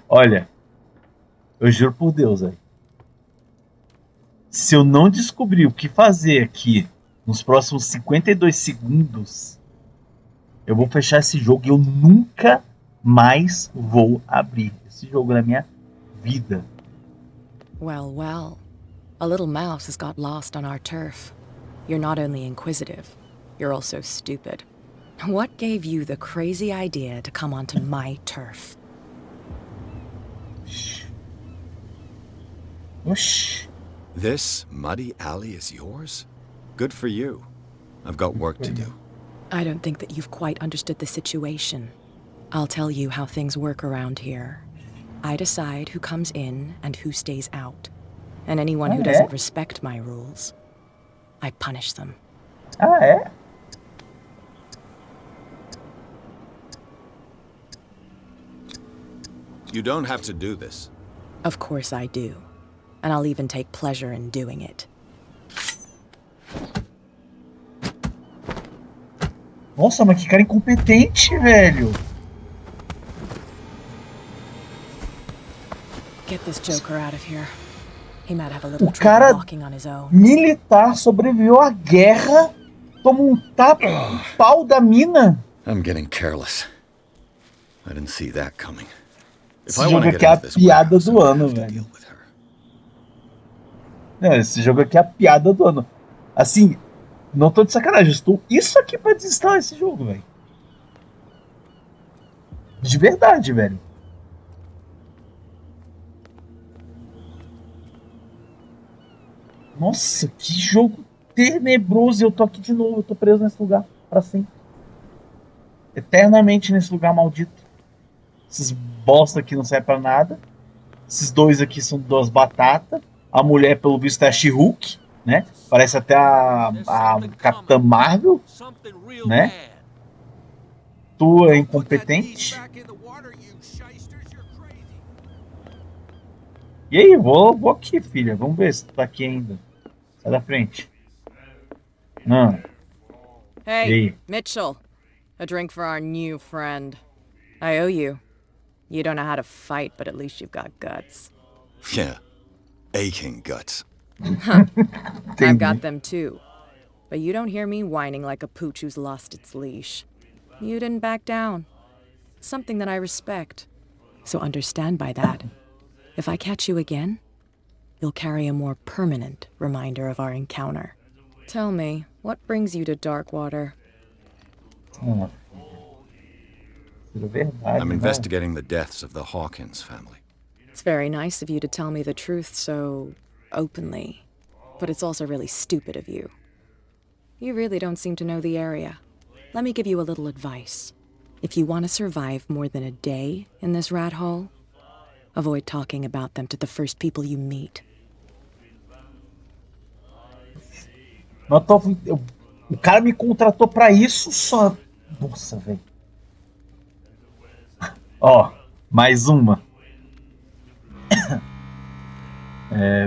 Olha, eu juro por Deus, velho. Se eu não descobrir o que fazer aqui nos próximos 52 segundos, eu vou fechar esse jogo e eu nunca mais vou abrir esse jogo na minha vida. Well, well. A little mouse has got lost on our turf. You're not only inquisitive, you're also stupid. What gave you the crazy idea to come onto my turf? Oxi. This muddy alley is yours? Good for you. I've got work to do. I don't think that you've quite understood the situation. I'll tell you how things work around here. I decide who comes in and who stays out. And anyone who doesn't respect my rules, I punish them. Ah, é? You don't have to do this. Of course I do. And I'll even take pleasure in doing it. Nossa, mas que cara incompetente, velho. Get this joker out of here. He might have a little O cara walking on his own. militar sobreviveu à guerra, toma um tapa no pau da mina. I'm getting careless. I didn't see that coming. Esse jogo aqui é a piada do ano, velho. Não, esse jogo aqui é a piada do ano. Assim, não tô de sacanagem, estou isso aqui pra desinstalar esse jogo, velho. De verdade, velho. Nossa, que jogo tenebroso. Eu tô aqui de novo, eu tô preso nesse lugar pra sempre. Eternamente nesse lugar maldito. Esses bosta aqui não servem pra nada. Esses dois aqui são duas batatas. A mulher, pelo visto, é a She-Hulk, né? Parece até a Capitã Marvel, né? Tu é incompetente. E aí, vou aqui, filha. Vamos ver se tu tá aqui ainda. Sai da frente. Não. Hey, Mitchell. A drink for our new friend. I owe you. You don't know how to fight, but at least you've got guts. Yeah. Aching guts. I've got them too. But you don't hear me whining like a pooch who's lost its leash. You didn't back down. Something that I respect. So understand by that. If I catch you again, you'll carry a more permanent reminder of our encounter. Tell me, what brings you to Darkwater? I'm investigating the deaths of the Hawkins family. It's very nice of you to tell me the truth so openly, but it's also really stupid of you. You really don't seem to know the area. Let me give you a little advice. If you want to survive more than a day in this rat hole, avoid talking about them to the first people you meet. O cara me contratou pra isso só. Nossa, velho. Ó, mais uma.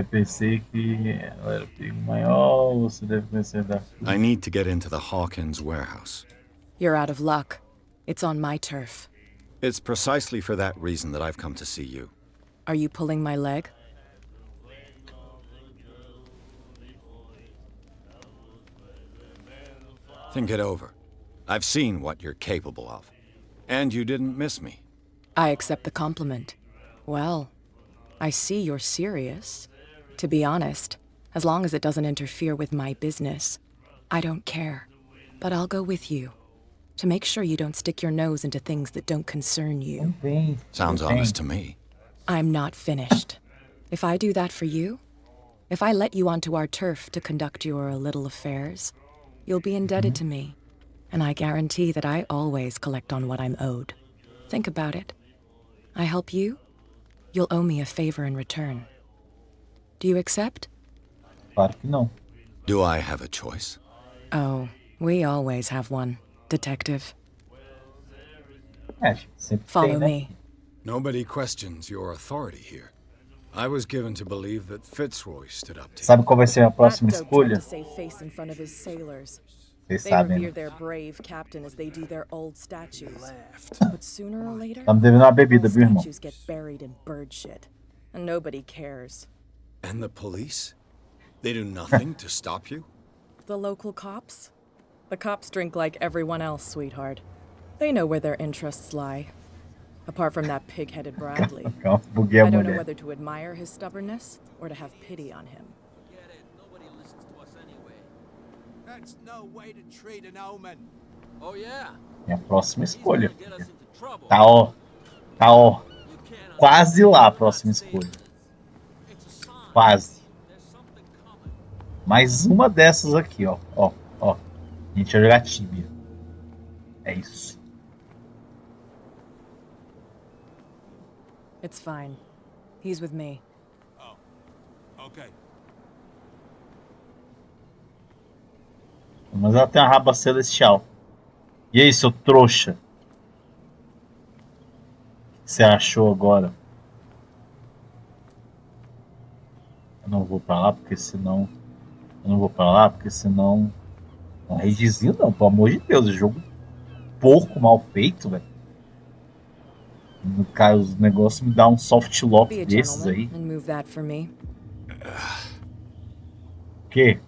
Pensei que ela era perigo maior, você deve conhecer a dar. I need to get into the Hawkins warehouse. You're out of luck. It's on my turf. It's precisely for that reason that I've come to see you. Are you pulling my leg? Think it over. I've seen what you're capable of. And you didn't miss me. I accept the compliment. Well, I see you're serious. To be honest, as long as it doesn't interfere with my business, I don't care. But I'll go with you, to make sure you don't stick your nose into things that don't concern you. Sounds honest to me. I'm not finished. If I do that for you, if I let you onto our turf to conduct your little affairs, you'll be indebted to me. And I guarantee that I always collect on what I'm owed. Think about it. I help you, you'll owe me a favor in return. Do you accept? Claro que não. Do I have a choice? Oh, we always have one, detective. Sempre Follow tem, né? me. Nobody questions your authority here. I was given to believe that Fitzroy stood up to you. Sabe qual vai ser a próxima escolha? Vocês They sabem, revere né? their brave captain as they do their old statues. But sooner or later, Tá me devendo uma bebida, old viu, irmão? statues get buried in bird shit. And nobody cares. And the police? They do nothing to stop you? The local cops? The cops drink like everyone else, sweetheart. They know where their interests lie. Apart from that pig-headed Bradley. Calma, buguei a I don't know mulher. whether to admire his stubbornness or to have pity on him. Get it. Nobody listens to us anyway. That's no way to treat an omen. Oh yeah? Minha próxima He's gonna escolha. get us into trouble. Tá, ó. Tá, ó. You can't Quase lá a próxima escolha. It's a sign. Quase. There's something coming. Mais uma dessas aqui, ó. Ó, ó. A gente vai jogar Tibia. É isso. It's fine. He's with me. Oh. Okay. Mas ela tem uma raba celestial. E aí, seu trouxa? O que você achou agora? Eu não vou pra lá porque senão. Eu não vou pra lá porque senão. Não, ragezinho não, pelo amor de Deus. O jogo porco mal feito, velho. No caso, os negócios me dá um soft lock Be a desses aí. gentleman and move that for me. O quê?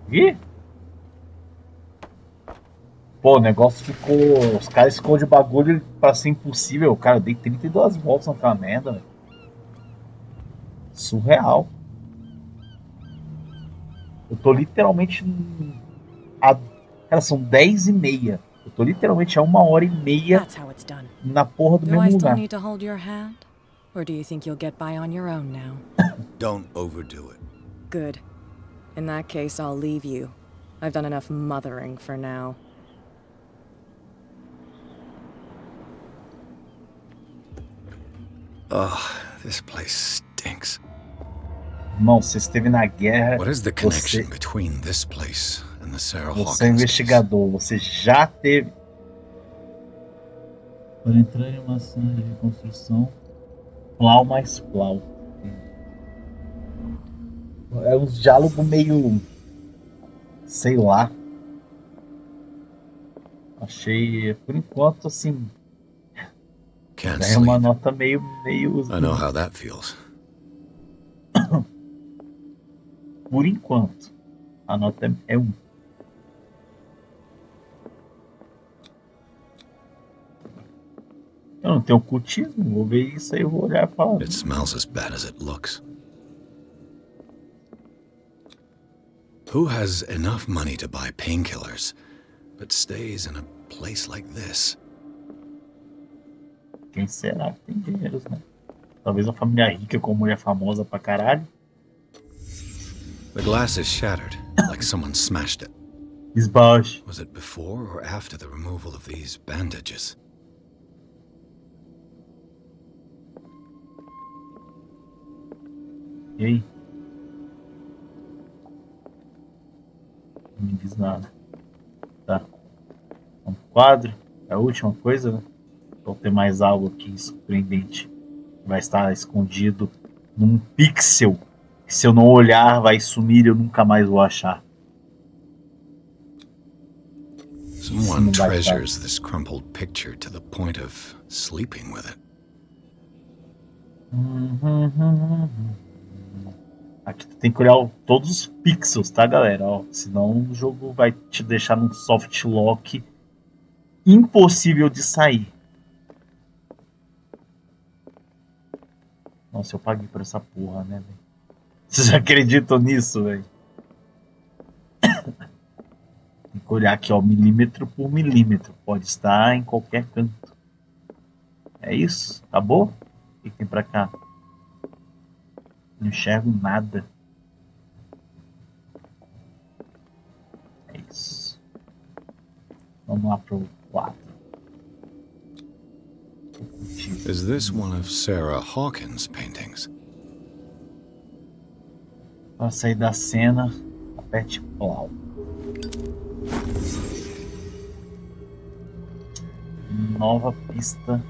Ih? Pô, o negócio ficou. Os caras escondem o bagulho pra ser impossível. Cara, eu dei 32 voltas naquela merda, velho. Surreal. Eu tô literalmente. Cara, são 10h30. Eu tô literalmente a 1h30 That's how it's done. na porra do Do I mesmo still lugar. need to hold your hand? Or do you think you'll get by on your own now? Don't overdo it. Good. In that case, I'll leave you. I've done enough mothering for now. Oh, this place stinks. Irmão, você esteve na guerra. What is the connection Você, between this place and the Sarah você é Hawkins case? investigador. Você já teve. Para entrar em uma cena de reconstrução, plau mais plau. É uns diálogos meio. Sei lá. Achei, por enquanto, assim. Can't É uma sleep. nota meio. I know how that feels. Por enquanto. A nota é 1. Eu não tenho ocultismo, vou ver isso aí, eu vou olhar e falar. It smells as bad as it looks. Who has enough money to buy painkillers, but stays in a place like this? Quem será que tem dinheiro, né? Talvez uma família rica com mulher famosa pra caralho. The glass is shattered, like someone smashed it. Esbaixo. Was it before or after the removal of these bandages? E aí? Não me diz nada. Tá. Um quadro. É a última coisa, né? Ou tem mais algo aqui surpreendente. Vai estar escondido num pixel. Que se eu não olhar, vai sumir e eu nunca mais vou achar. Someone treasures this crumpled picture to the point of sleeping with it. Aqui tu tem que olhar todos os pixels, tá, galera? Ó, senão o jogo vai te deixar num soft lock impossível de sair. Nossa, eu paguei por essa porra, né, velho? Vocês acreditam nisso, velho? Tem que olhar aqui, ó, milímetro por milímetro. Pode estar em qualquer canto. É isso? Acabou? O que tem pra cá? Não enxergo nada. É isso. Vamos lá pro 4. Is this one of Sarah Hawkins' paintings? Para sair da cena, aperte plau. Nova pista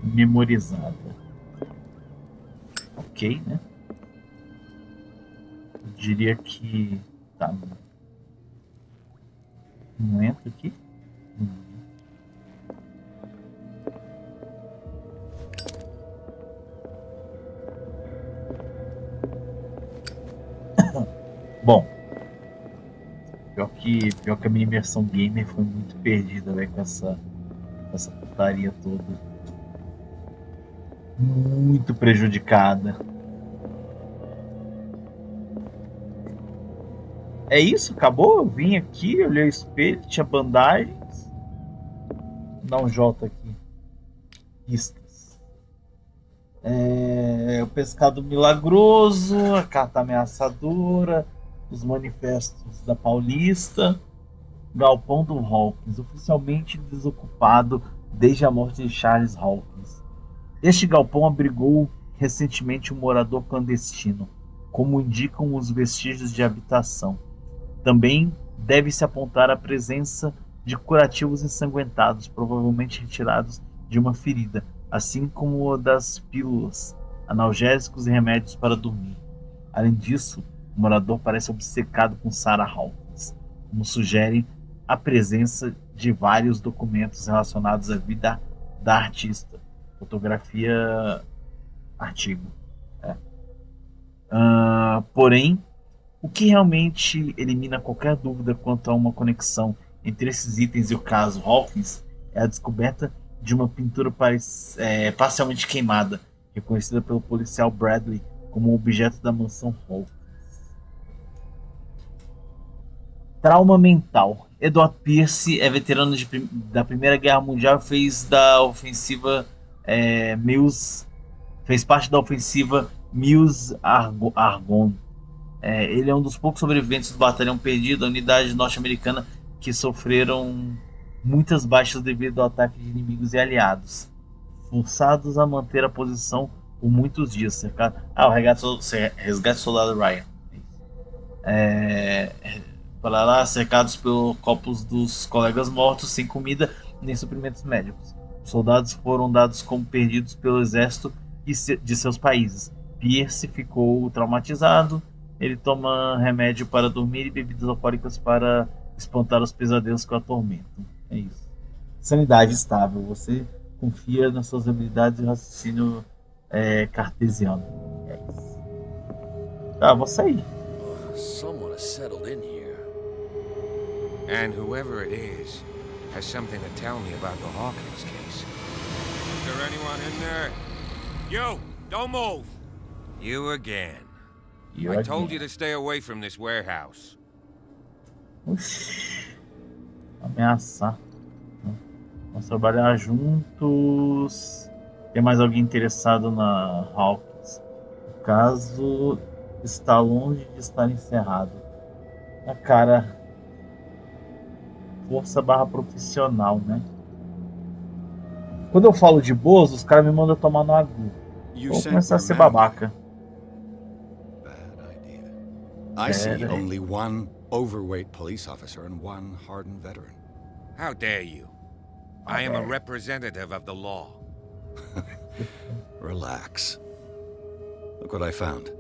memorizada. Ok, né? Eu diria que tá. Não entra aqui? Bom, pior que a minha imersão gamer foi muito perdida, velho, com essa putaria toda. Muito prejudicada. É isso? Acabou? Eu vim aqui, olhei o espelho, tinha bandagens. Vou dar um J aqui. Pistas. O pescado milagroso, a carta ameaçadora, os manifestos da Paulista, galpão do Hawkins, oficialmente desocupado desde a morte de Charles Hawkins. Este galpão abrigou recentemente um morador clandestino, como indicam os vestígios de habitação. Também deve-se apontar a presença de curativos ensanguentados, provavelmente retirados de uma ferida, assim como a das pílulas, analgésicos e remédios para dormir. Além disso, o morador parece obcecado com Sarah Hawkins, como sugere a presença de vários documentos relacionados à vida da artista, fotografia, artigo. Porém, o que realmente elimina qualquer dúvida quanto a uma conexão entre esses itens e o caso Hawkins é a descoberta de uma pintura parcialmente queimada, reconhecida pelo policial Bradley como objeto da mansão Hawkins. Trauma mental. Edward Pierce é veterano da Primeira Guerra Mundial e fez parte da ofensiva Meuse-Argonne. Ele é um dos poucos sobreviventes do Batalhão Perdido, a unidade norte-americana que sofreram muitas baixas devido ao ataque de inimigos e aliados, forçados a manter a posição por muitos dias. Cercado... o resgate soldado Ryan. Para lá, cercados pelos corpos dos colegas mortos, sem comida nem suprimentos médicos. Os soldados foram dados como perdidos pelo exército de seus países. Pierce ficou traumatizado. Ele toma remédio para dormir e bebidas alcoólicas para espantar os pesadelos que o atormentam. É isso. Sanidade estável. Você confia nas suas habilidades e raciocínio cartesiano. É isso. Tá, vou sair. Someone has settled in here. And whoever it is has something to tell me about the Hawkins case. Is there anyone in there? You! Don't move! You again. I told you to stay away from this warehouse. Oxi. Ameaçar. Vamos trabalhar juntos. Tem mais alguém interessado na Hawkins? O caso está longe de estar encerrado. Cara, força / profissional, né? Quando eu falo de boas, os caras me mandam tomar no agu. Vou começar a ser babaca. I see only one overweight police officer and one hardened veteran. How dare you? I am a representative of the law. Relax. Look what I found.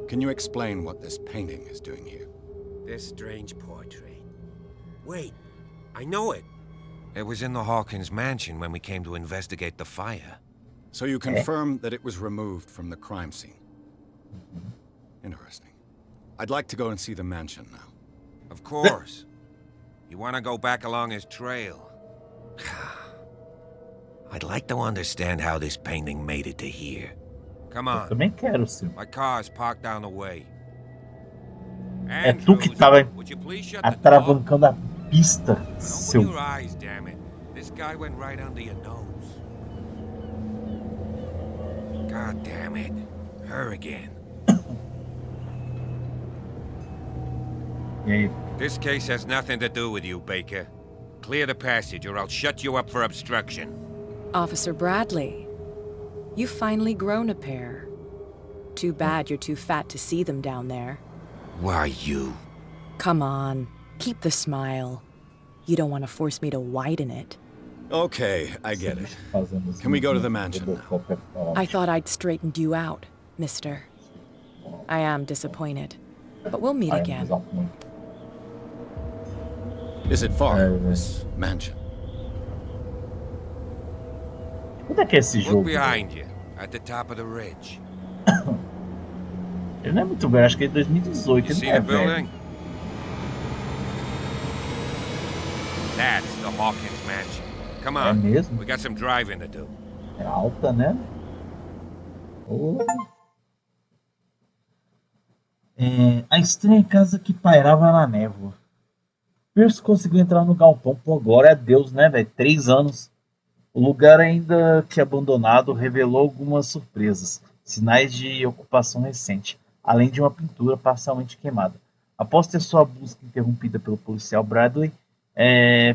Can you explain what this painting is doing here? This strange portrait. Wait, I know it. It was in the Hawkins mansion when we came to investigate the fire. So you confirm that it was removed from the crime scene? Interesting. I'd like to go and see the mansion now. Of course. You want to go back along his trail? I'd like to understand how this painting made it to here. Come on. Eu também quero, senhor. My car is parked down the way. É tu que tava atravancando a pista, seu. Open your eyes, damn it. This guy went right under your nose. God damn it. Her again. This case has nothing to do with you, Baker. Clear the passage or I'll shut you up for obstruction. Officer Bradley, you've finally grown a pair. Too bad you're too fat to see them down there. Why you? Come on, keep the smile. You don't want to force me to widen it. Okay, I get it. Can we go to the mansion now? I thought I'd straightened you out, mister. I am disappointed, but we'll meet again. Is it far, this mansion? Quando é que é esse Look jogo? behind you, at the top of the ridge. Ele não é muito velho, acho que é de 2018, You ele see não é the building? velho. That's the Hawkins mansion. Come É on, mesmo? we got some driving to do. É alta, né? Oh. A estranha casa que pairava na névoa. Pierce conseguiu entrar no galpão, pô, glória a Deus, né, velho? 3 anos. O lugar, ainda que abandonado, revelou algumas surpresas, sinais de ocupação recente, além de uma pintura parcialmente queimada. Após ter sua busca interrompida pelo policial Bradley,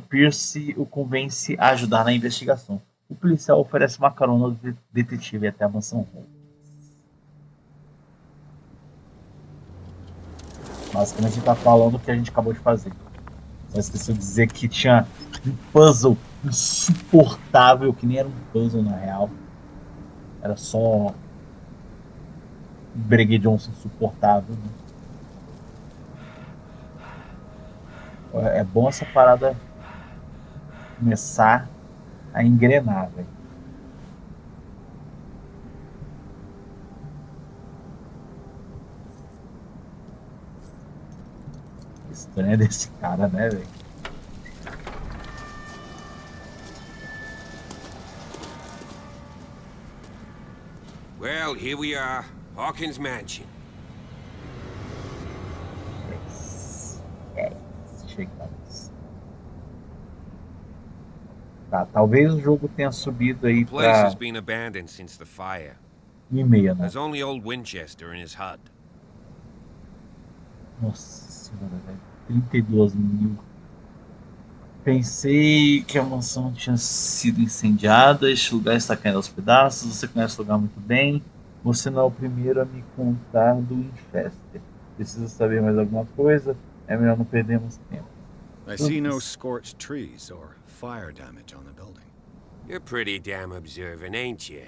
Pierce o convence a ajudar na investigação. O policial oferece uma carona ao detetive até a mansão Hall. Basicamente, ele está falando o que a gente acabou de fazer. Só esqueceu de dizer que tinha um puzzle insuportável, que nem era um puzzle na real. Era só um Breguet Johnson insuportável. Né? É bom essa parada começar a engrenar, velho. Estranha desse cara, né, velho? Well, here we are, Hawkins mansion. Chegamos. Tá, talvez o jogo tenha subido aí The place pra has been abandoned since the fire. 1,5, né? There's only old Winchester in his hut. Nossa senhora, velho. 32 mil. Pensei que a mansão tinha sido incendiada. Este lugar está caindo aos pedaços. Você conhece o lugar muito bem. Você não é o primeiro a me contar do Winchester. Precisa saber mais alguma coisa? É melhor não perdermos tempo. I see no scorched trees or fire damage on the building. You're pretty damn observant, ain't you?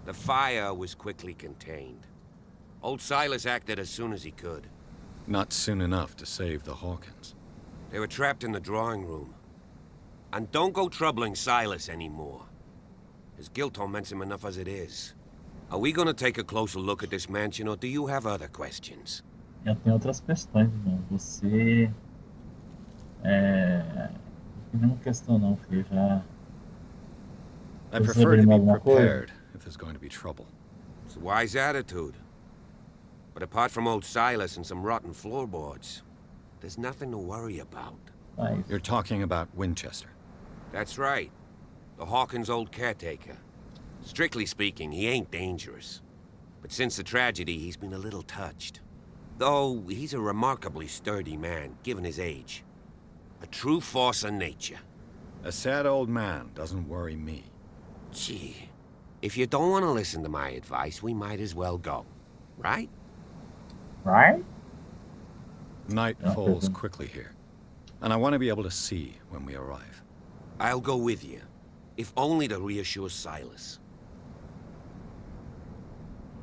The fire was quickly contained. Old Silas acted as soon as he could. Not soon enough to save the Hawkins. They were trapped in the drawing room. And don't go troubling Silas anymore. His guilt torments him enough as it is. Are we gonna take a closer look at this mansion, or do you have other questions? Eu tenho outras questões, irmão. Você. Não tem nenhuma questão, não, filho. Já. I Você prefer to be alguma coisa? prepared if there's going to be trouble. It's a wise attitude. But apart from old Silas and some rotten floorboards, there's nothing to worry about. Mas, You're talking about Winchester. That's right. The Hawkins' old caretaker. Strictly speaking, he ain't dangerous. But since the tragedy, he's been a little touched. Though, he's a remarkably sturdy man, given his age. A true force of nature. A sad old man doesn't worry me. Gee, if you don't want to listen to my advice, we might as well go. Right? right? Night Yeah, falls mhm. quickly here, and I want to be able to see when we arrive. I'll go with you. If only to reassure Silas.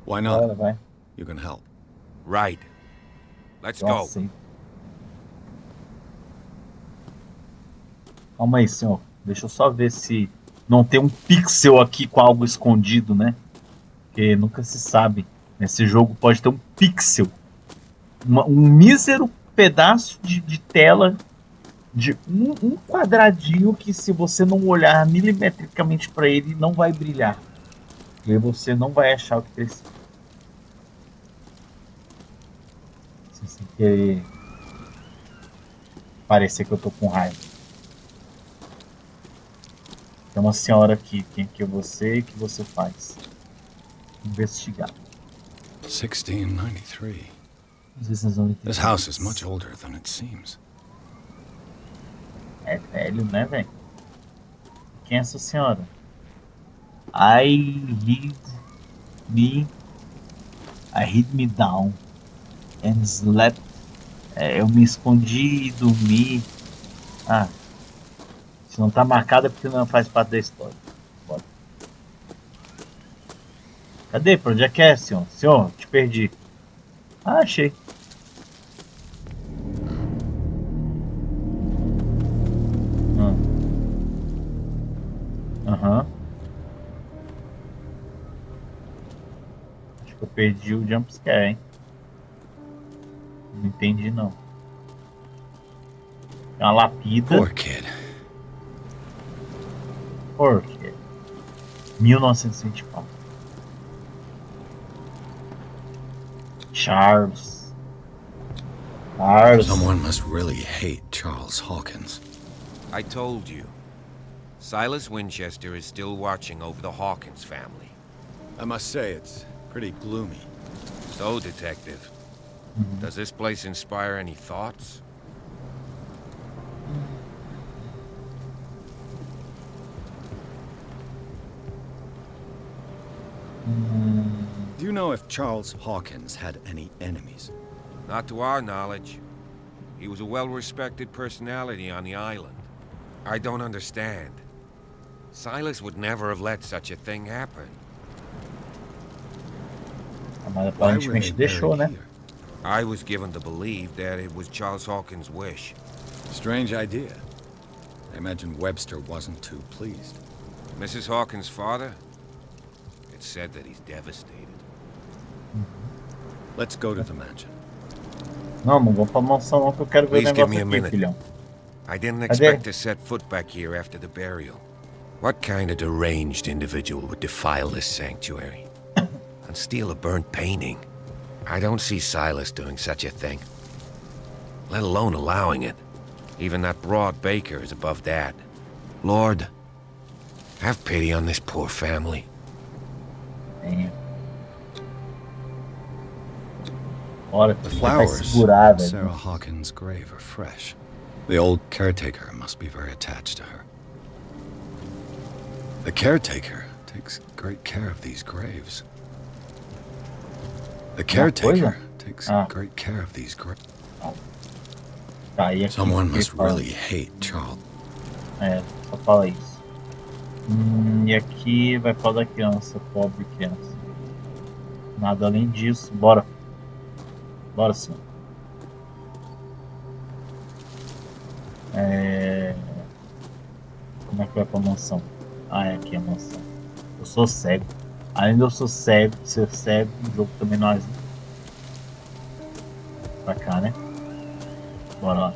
Why not? Bora, vai. You can help. Right. Let's Eu go. aceito. Calma aí, senhor. Deixa eu só ver se não tem um pixel aqui com algo escondido, né? Porque nunca se sabe. Nesse jogo pode ter um pixel. Um mísero pedaço de tela de um quadradinho que, se você não olhar milimetricamente para ele, não vai brilhar. E aí você não vai achar o que precisa. Sem querer parecer que eu tô com raiva. Tem uma senhora aqui. Quem que é você e o que você faz? Investigar. 1693. Às vezes nós vamos This house is much older than it seems. É velho, né, velho? Quem é essa senhora? I hid me down and slept. Eu me escondi e dormi. Ah, se não tá marcado é porque não faz parte da história. Bora. Cadê? Pra onde é que é, senhor? Senhor, te perdi. Ah, achei. perdi o jumpscare, hein? Não entendi, não. É uma lapida. Poor kid. Por quê? 1924. Charles. Someone must really hate Charles Hawkins. I told you. Silas Winchester is still watching over the Hawkins family. I must say, it's pretty gloomy. So, Detective, does this place inspire any thoughts? Do you know if Charles Hawkins had any enemies? Not to our knowledge. He was a well-respected personality on the island. I don't understand. Silas would never have let such a thing happen. Mas aparentemente deixou, né? Here? I was given to believe that it was Charles Hawkins' wish. Strange idea. I imagine Webster wasn't too pleased. Mrs. Hawkins' father? It's said that he's devastated. Let's go to the mansion. Não vou pra mansão não, que eu quero ver o Please give me negócio a aqui, minute. filhão. I didn't expect to set foot back here after the burial. What kind of deranged individual would defile this sanctuary? And steal a burnt painting? I don't see Silas doing such a thing. Let alone allowing it. Even that broad baker is above that. Lord, have pity on this poor family. Tenho. Bora, The vai flowers segurar, at velho. Sarah Hawkins' grave are fresh. The old caretaker must be very attached to her. The caretaker takes great care of these graves. The caretaker takes great care of these graves. Tá, e aqui, Someone que must fala? really hate Charles. É, só fala isso. E aqui vai falar da criança, pobre criança. Nada além disso, bora. Bora sim. Como é que vai pra mansão? Ah, é aqui a mansão. Eu sou cego. Ainda eu sou cego. Ser cego, o jogo também não ajuda. Pra cá, né? Bora lá.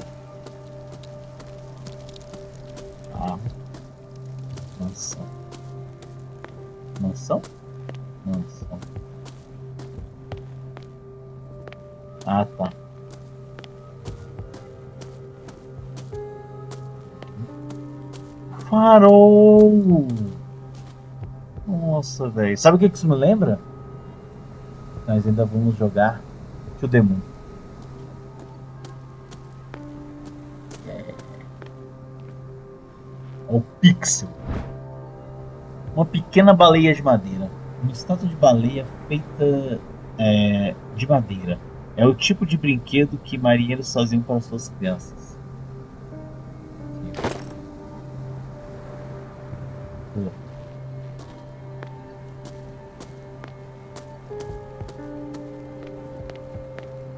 Ah. Mansão. Mansão? Mansão. Ah, tá. Farol! Nossa, velho. Sabe o que isso me lembra? Nós ainda vamos jogar To The Moon. O Pixel. Uma pequena baleia de madeira. Uma estátua de baleia feita de madeira. É o tipo de brinquedo que marinheiros faziam para suas crianças.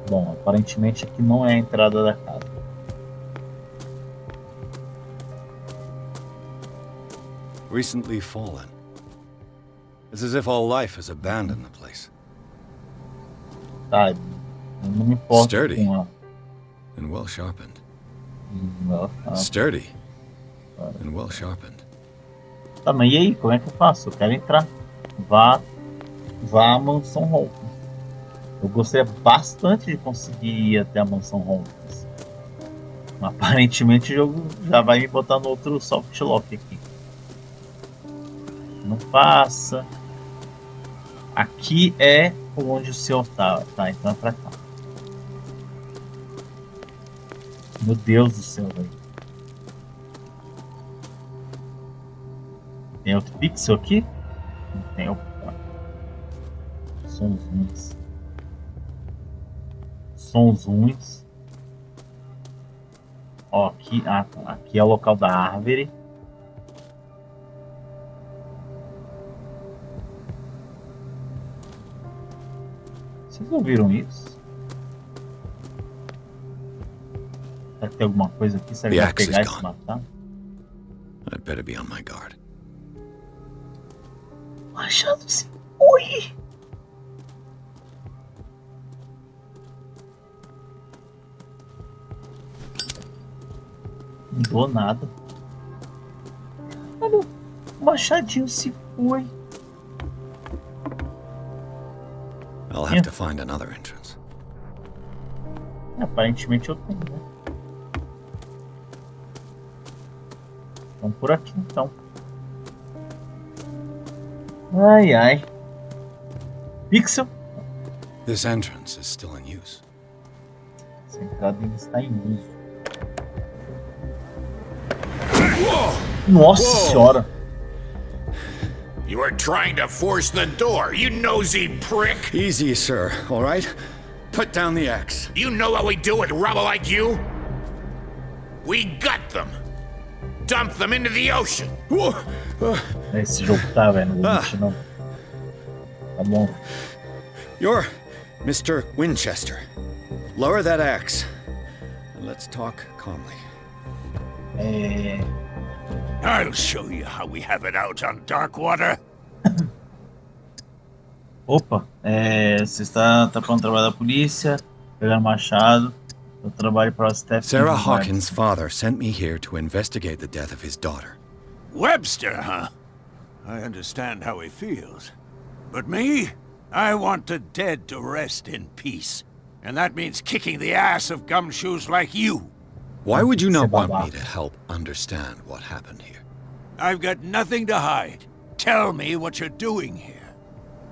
Bom, aparentemente aqui não é a entrada da casa. Recently fallen. It's as if all life has abandoned the place. Tá, eu não me importo Sturdy. com a... And well sharpened. Tá, Sturdy. And well sharpened. tá, mas e aí, como é que eu faço? Eu quero entrar. Vá à mansão Hawkins. Eu gostaria bastante de conseguir ir até a mansão Hawkins. Mas aparentemente o jogo já vai me botar no outro soft lock aqui. Não passa. Aqui é por onde o senhor tá. Tá, então é pra cá. Meu Deus do céu, velho. Tem outro pixel aqui? Não tem. Sons ruins. Sons ruins. Ó, aqui, tá. Aqui é o local da árvore. Vocês ouviram isso? Será que tem alguma coisa aqui? Será que vai pegar e se matar? I'd better be on my guard. Machado, sim. Oi! mudou nada. Olha, o machadinho se foi. I'll have to find another entrance. Aparentemente eu tenho, né? Vamos por aqui então. Ai, ai. Pixel. This entrance is still in use. Essa entrada ainda está em uso. Nossa senhora. You are trying to force the door, you nosy prick! Easy, sir, all right? Put down the axe. You know what we do with rubble like you? We gut them. Dump them into the ocean. Esse jogo tá, velho. Não vou mentir, não. Tá bom. You're Mr. Winchester. Lower that axe. And let's talk calmly. I'll show you how we have it out on Darkwater. Opa, você está falando do trabalho da polícia, pegando machado, eu trabalho para o Steph. Sarah Hawkins' father sent me here to investigate the death of his daughter. Webster, huh? I understand how he feels. But me? I want the dead to rest in peace. And that means kicking the ass of gumshoes like you. Why would you not want me to help understand what happened here? I've got nothing to hide. Tell me what you're doing here.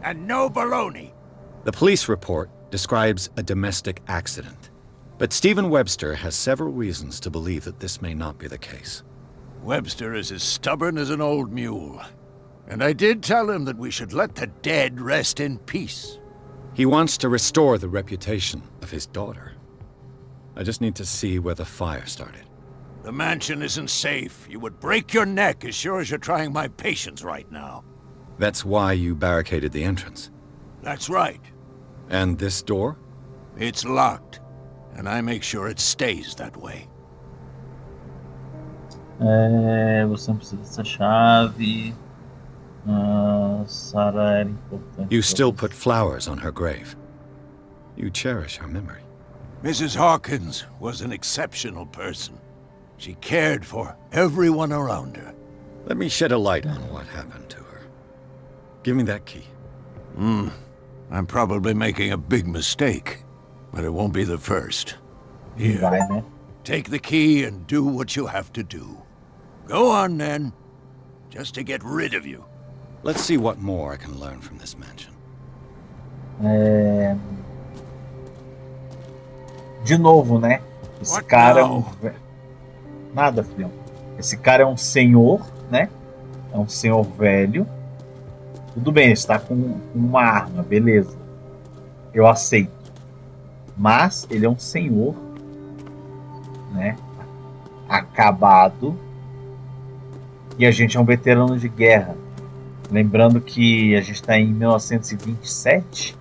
And no baloney. The police report describes a domestic accident. But Stephen Webster has several reasons to believe that this may not be the case. Webster is as stubborn as an old mule. And I did tell him that we should let the dead rest in peace. He wants to restore the reputation of his daughter. I just need to see where the fire started. The mansion isn't safe. You would break your neck as sure as you're trying my patience right now. That's why you barricaded the entrance. That's right. And this door? It's locked. And I make sure it stays that way. Você não precisa dessa chave. Sarah era importante. You still put flowers on her grave. You cherish her memory. Mrs. Hawkins was an exceptional person. She cared for everyone around her. Let me shed a light on what happened to her. Give me that key. I'm probably making a big mistake, but it won't be the first. Here, Vai, né? take the key and do what you have to do. Go on, then. Just to get rid of you. Let's see what more I can learn from this mansion. De novo, né? Esse What cara now? Nada, filhão. Esse cara é um senhor, né? É um senhor velho. Tudo bem, ele está com uma arma, beleza. Eu aceito. Mas ele é um senhor, né? Acabado. E a gente é um veterano de guerra. Lembrando que a gente está em 1927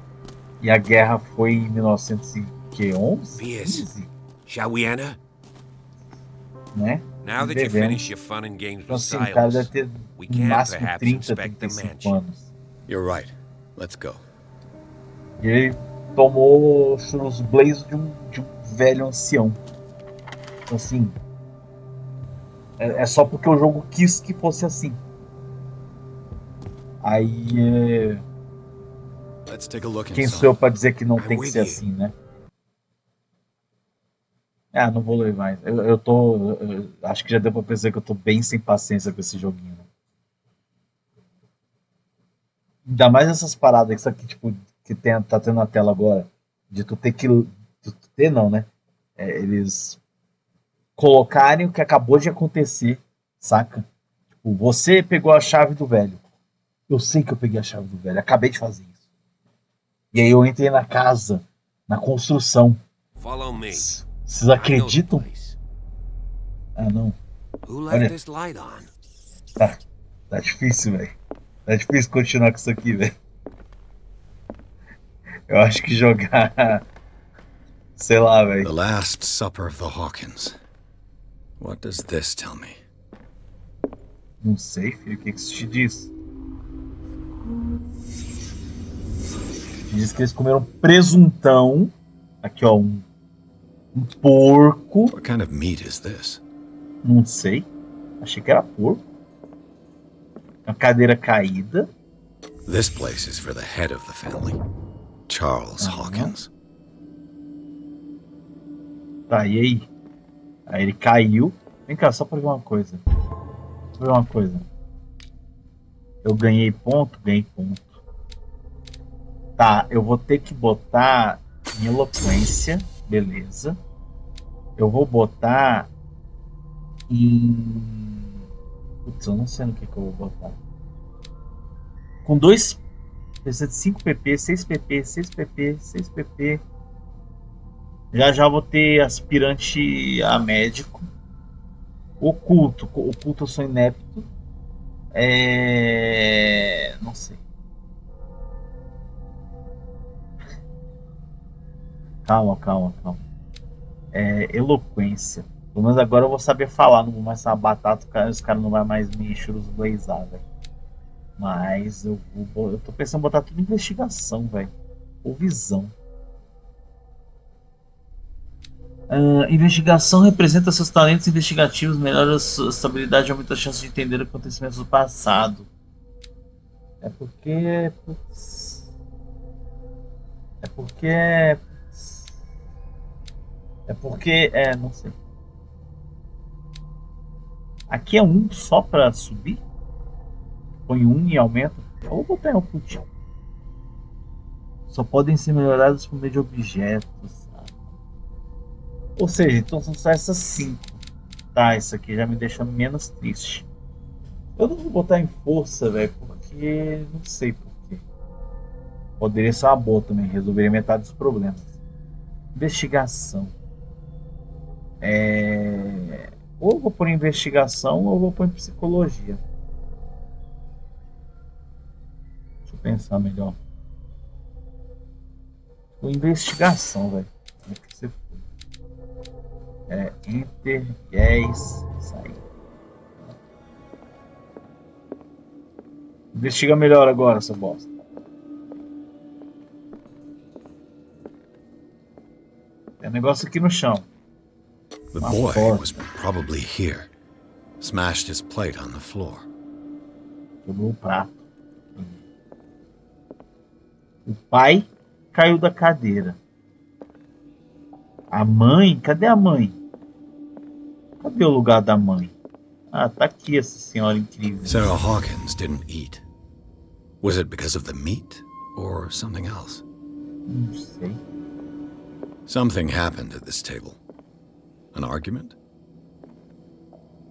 e a guerra foi em 1911, Pierce, shall we enter? né? Now that you finish your fun and games Então, with assim, o cara Silas, deve ter we no can máximo perhaps 30, inspect the 35 mansion. anos. You're right. Let's go. E ele tomou os blazes de um velho ancião. Então, assim, é só porque o jogo quis que fosse assim. Aí, Let's take a look quem inside. sou eu pra dizer que não I'm tem que with ser you. assim, né? Não vou ler mais. Eu acho que já deu pra perceber que eu tô bem sem paciência com esse joguinho. Né? Ainda mais essas paradas, isso aqui, tipo, que tá tendo na tela agora, de tu ter que... Tu ter não, né? Eles colocarem o que acabou de acontecer, saca? Tipo, você pegou a chave do velho. Eu sei que eu peguei a chave do velho, acabei de fazer isso. E aí eu entrei na casa, na construção. Follow me. Vocês I know the acreditam? place. Não. Who Olha. left this light on? Tá difícil, velho. Tá difícil continuar com isso aqui, velho. Eu acho que jogar... Sei lá, The velho. Last Supper of the Hawkins. What does this tell me? Não sei, filho. O que isso te diz? Te diz que eles comeram presuntão. Aqui, ó. Um porco. What kind of meat is this? Não sei. Achei que era porco. Uma cadeira caída. This place is for the head of the family, Charles Hawkins. Tá, e aí? Aí ele caiu. Vem cá, só pra ver uma coisa. Ver uma coisa. Eu ganhei ponto? Ganhei ponto. Tá, eu vou ter que botar em eloquência. Beleza. Eu vou botar em... Putz, eu não sei no que eu vou botar. Com 2... Precisa de 5 pp, 6 pp, 6 pp, 6 pp. Já vou ter aspirante a médico. Oculto eu sou inepto. Não sei. Calma. Eloquência. Pelo menos agora eu vou saber falar. Não vou mais ser uma batata. Os caras não vão mais me encher os blazar, velho. Mas eu tô pensando em botar tudo em investigação, velho. Ou visão. Investigação representa seus talentos investigativos, melhora a sua estabilidade e aumenta a chance de entender acontecimentos do passado. É porque. Putz, é porque. Putz, é porque. Não sei. Aqui é um só pra subir? Põe um e aumenta. Eu vou botar em ocultismo. Só podem ser melhorados por meio de objetos. Ou seja, então são só essas 5. Tá, isso aqui já me deixa menos triste. Eu não vou botar em força, velho, porque não sei porquê. Poderia ser uma boa também, resolveria metade dos problemas. Investigação. Ou eu vou pôr em investigação ou eu vou pôr em psicologia. Deixa eu pensar melhor. Vou em investigação, velho. Como é que você for? Enter, yes, sair. Investiga melhor agora, seu bosta. Tem um negócio aqui no chão. The boy was probably here. Smashed his plate on the floor. Quebrou o prato. O pai caiu da cadeira. A mãe? Cadê a mãe? Cadê o lugar da mãe? Ah, tá aqui essa senhora incrível. Sarah Hawkins didn't eat. Was it because of the meat or something else? Não sei. Something happened at this table. An argument?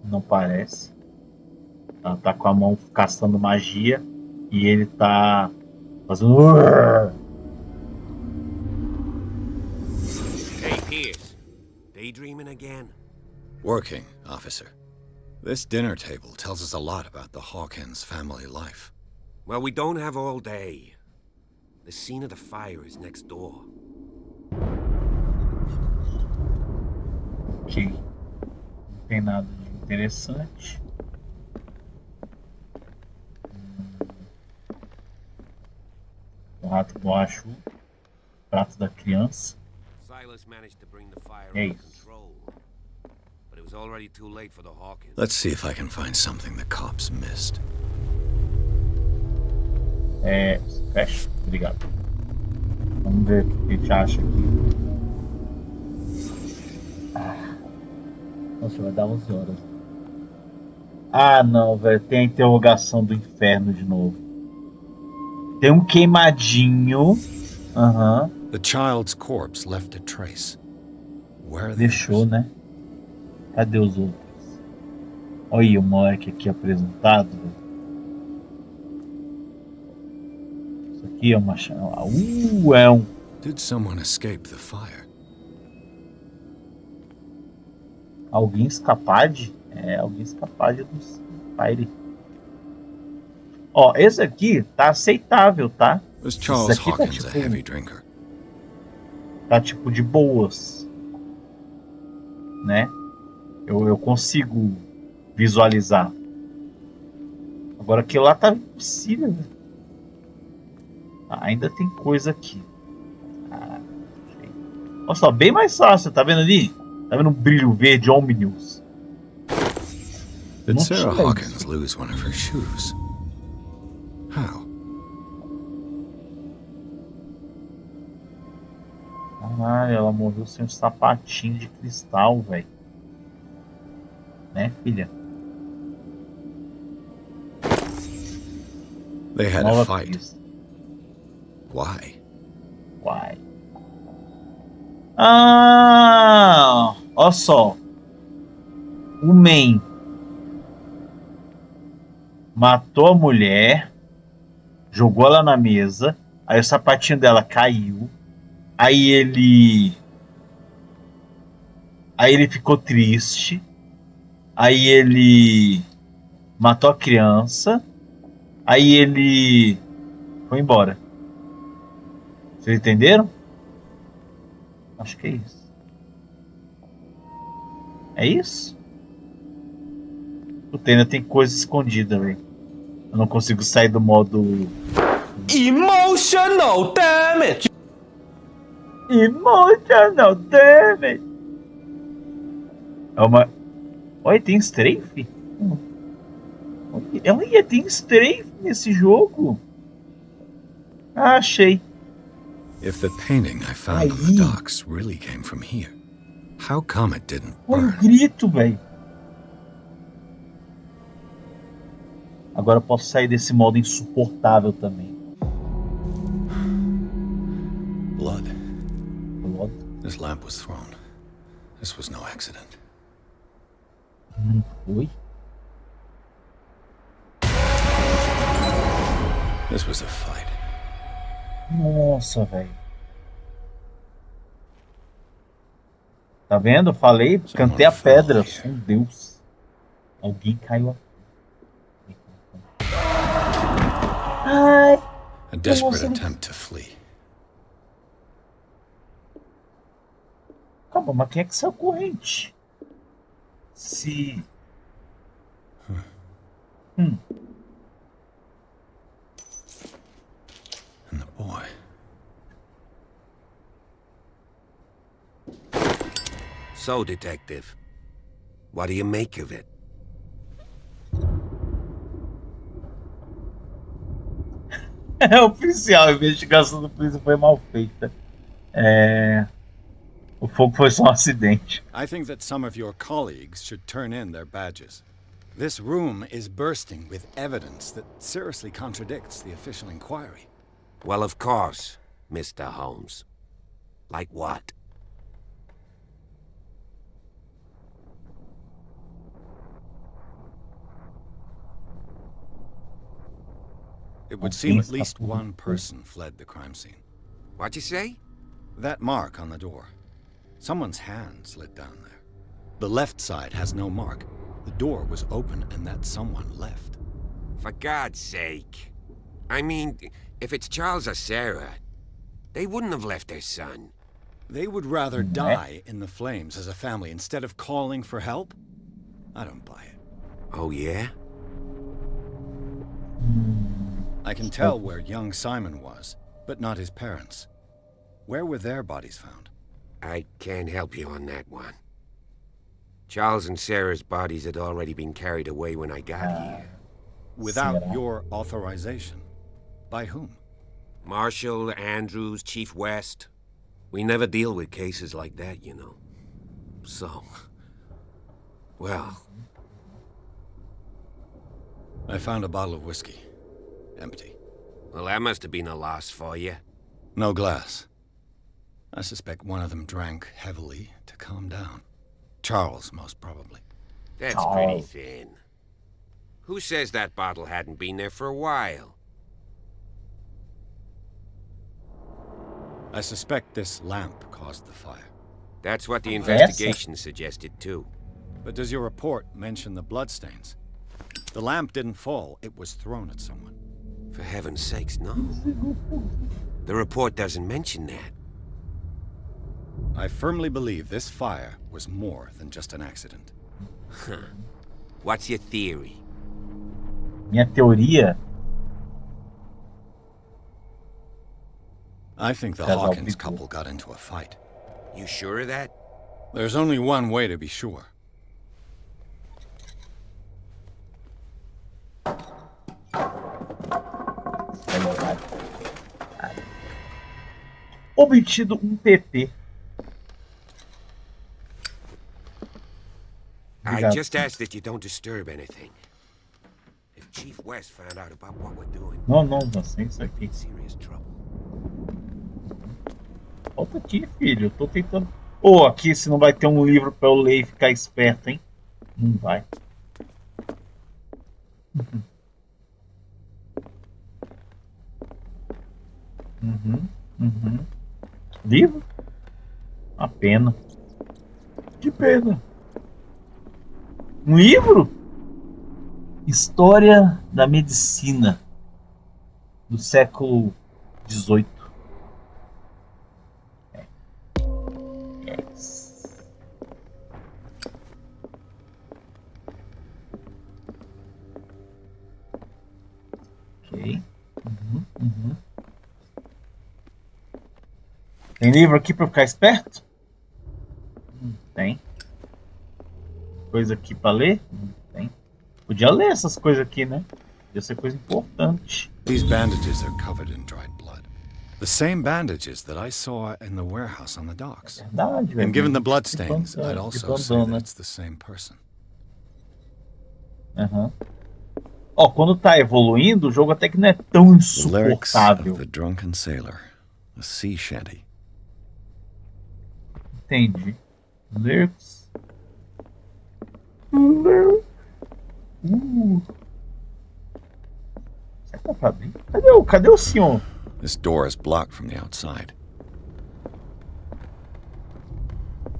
Não parece. Ela tá com a mão caçando magia e ele tá fazendo... Hey, Pierce. Daydreaming again? Working, officer. This dinner table tells us a lot about the Hawkins family life. Well, we don't have all day. The scene of the fire is next door. Ok. Não tem nada de interessante. O rato borrachudo. Prato da criança. Silas managed to bring the fire É under isso. control. But it was already too late for the Hawkins. Let's see if I can find something the cops missed. Fecha. Obrigado. Vamos ver o que a gente acha aqui. Nossa, vai dar 11 horas. Ah, não, velho. Tem a interrogação do inferno de novo. Tem um queimadinho. Aham. The child's corpse left a trace. Where are the Deixou, others? né? Cadê os outros? Olha aí o moleque aqui apresentado. Véio. Isso aqui é uma... é um... Did someone escape the fire? Alguém escapar de... alguém escapar de do fire. Ó, esse aqui tá aceitável, tá? Was Charles aqui tá Hawkins tipo... a heavy drinker? Tá tipo de boas. Né? Eu consigo visualizar. Agora aquilo lá tá impossível, né? Ainda tem coisa aqui. Olha só, bem mais fácil, tá vendo ali? Tá vendo um brilho verde Omnius? Did Não Sarah tinha Hawkins isso. lose one of her shoes? How? Caralho, ela morreu sem um sapatinho de cristal, velho. Né, filha? They had a Nova fight. pista. Why? Uai. Ah! Olha só. O Man matou a mulher, jogou ela na mesa, aí o sapatinho dela caiu, aí ele. Aí ele ficou triste, aí ele matou a criança, aí ele foi embora. Vocês entenderam? Acho que é isso. É isso? Puta, ainda tem coisa escondida, velho. Eu não consigo sair do modo. Emotional damage. Emotional damage. É uma. Olha, tem strafe? Olha, tem strafe nesse jogo. Ah, achei. If the painting I found on the Aí. docks really came from here, how come it didn't Olha o burn? grito, velho. Agora eu posso sair desse modo insuportável também. Blood. Blood. This lamp was thrown. This was no accident. Não foi? This was a fight. Nossa, velho. Tá vendo? Falei, cantei a pedra. Eu sou um deus. Alguém caiu aqui. Ai. A desperate Nossa. attempt to flee. Calma, mas quem é que saiu corrente? Se. And the boy. So, Detective, what do you make of it? É oficial, a investigação do polícia foi mal feita. O fogo foi só um acidente. I think that some of your colleagues should turn in their badges. This room is bursting with evidence that seriously contradicts the official inquiry. Well, of course, Mr. Holmes. Like what? It would seem at least one person fled the crime scene. What'd you say? That mark on the door. Someone's hand slid down there. The left side has no mark. The door was open and that someone left. For God's sake. I mean, if it's Charles or Sarah, they wouldn't have left their son. They would rather die in the flames as a family instead of calling for help? I don't buy it. Oh, yeah? I can tell where young Simon was, but not his parents. Where were their bodies found? I can't help you on that one. Charles and Sarah's bodies had already been carried away when I got here. Without your authorization. By whom? Marshall, Andrews, Chief West. We never deal with cases like that, you know. So... well... I found a bottle of whiskey. Empty. Well, that must have been a loss for you. No glass. I suspect one of them drank heavily to calm down. Charles, most probably. That's pretty thin. Who says that bottle hadn't been there for a while? I suspect this lamp caused the fire. That's what the investigation suggested, too. But does your report mention the bloodstains? The lamp didn't fall, it was thrown at someone. For heaven's sakes, no. The report doesn't mention that. I firmly believe this fire was more than just an accident. What's your theory? Minha teoria. I think the Casal Hawkins Pitbull. couple got into a fight. You sure of that? There's only one way to be sure. Obtido um PP. I Obrigado. just ask that you don't disturb anything. If Chief West found out about what we're doing, Não, sem isso we'd be aqui. in serious trouble. Volta aqui, filho. Eu tô tentando. Ô, aqui se não vai ter um livro pra eu ler e ficar esperto, hein? Não vai. Livro? Uma pena. Que pena. Um livro? História da medicina do século XVIII. Yes. Ok. Tem livro aqui pra eu ficar esperto? Tem. Coisa aqui pra ler? Tem. Podia ler essas coisas aqui, né? Podia ser coisa importante. These bandages are covered in dried blood. The same bandages that I saw in the warehouse on the docks. Verdade, velho. And given the bloodstains, I'd also say that it's the same person. Ó, quando tá evoluindo, o jogo até que não é tão The lyrics of insuportável. the drunken sailor, a sea shanty. Entendi. Lyrics. Será que dá pra abrir? Cadê o senhor? This door is blocked from the outside.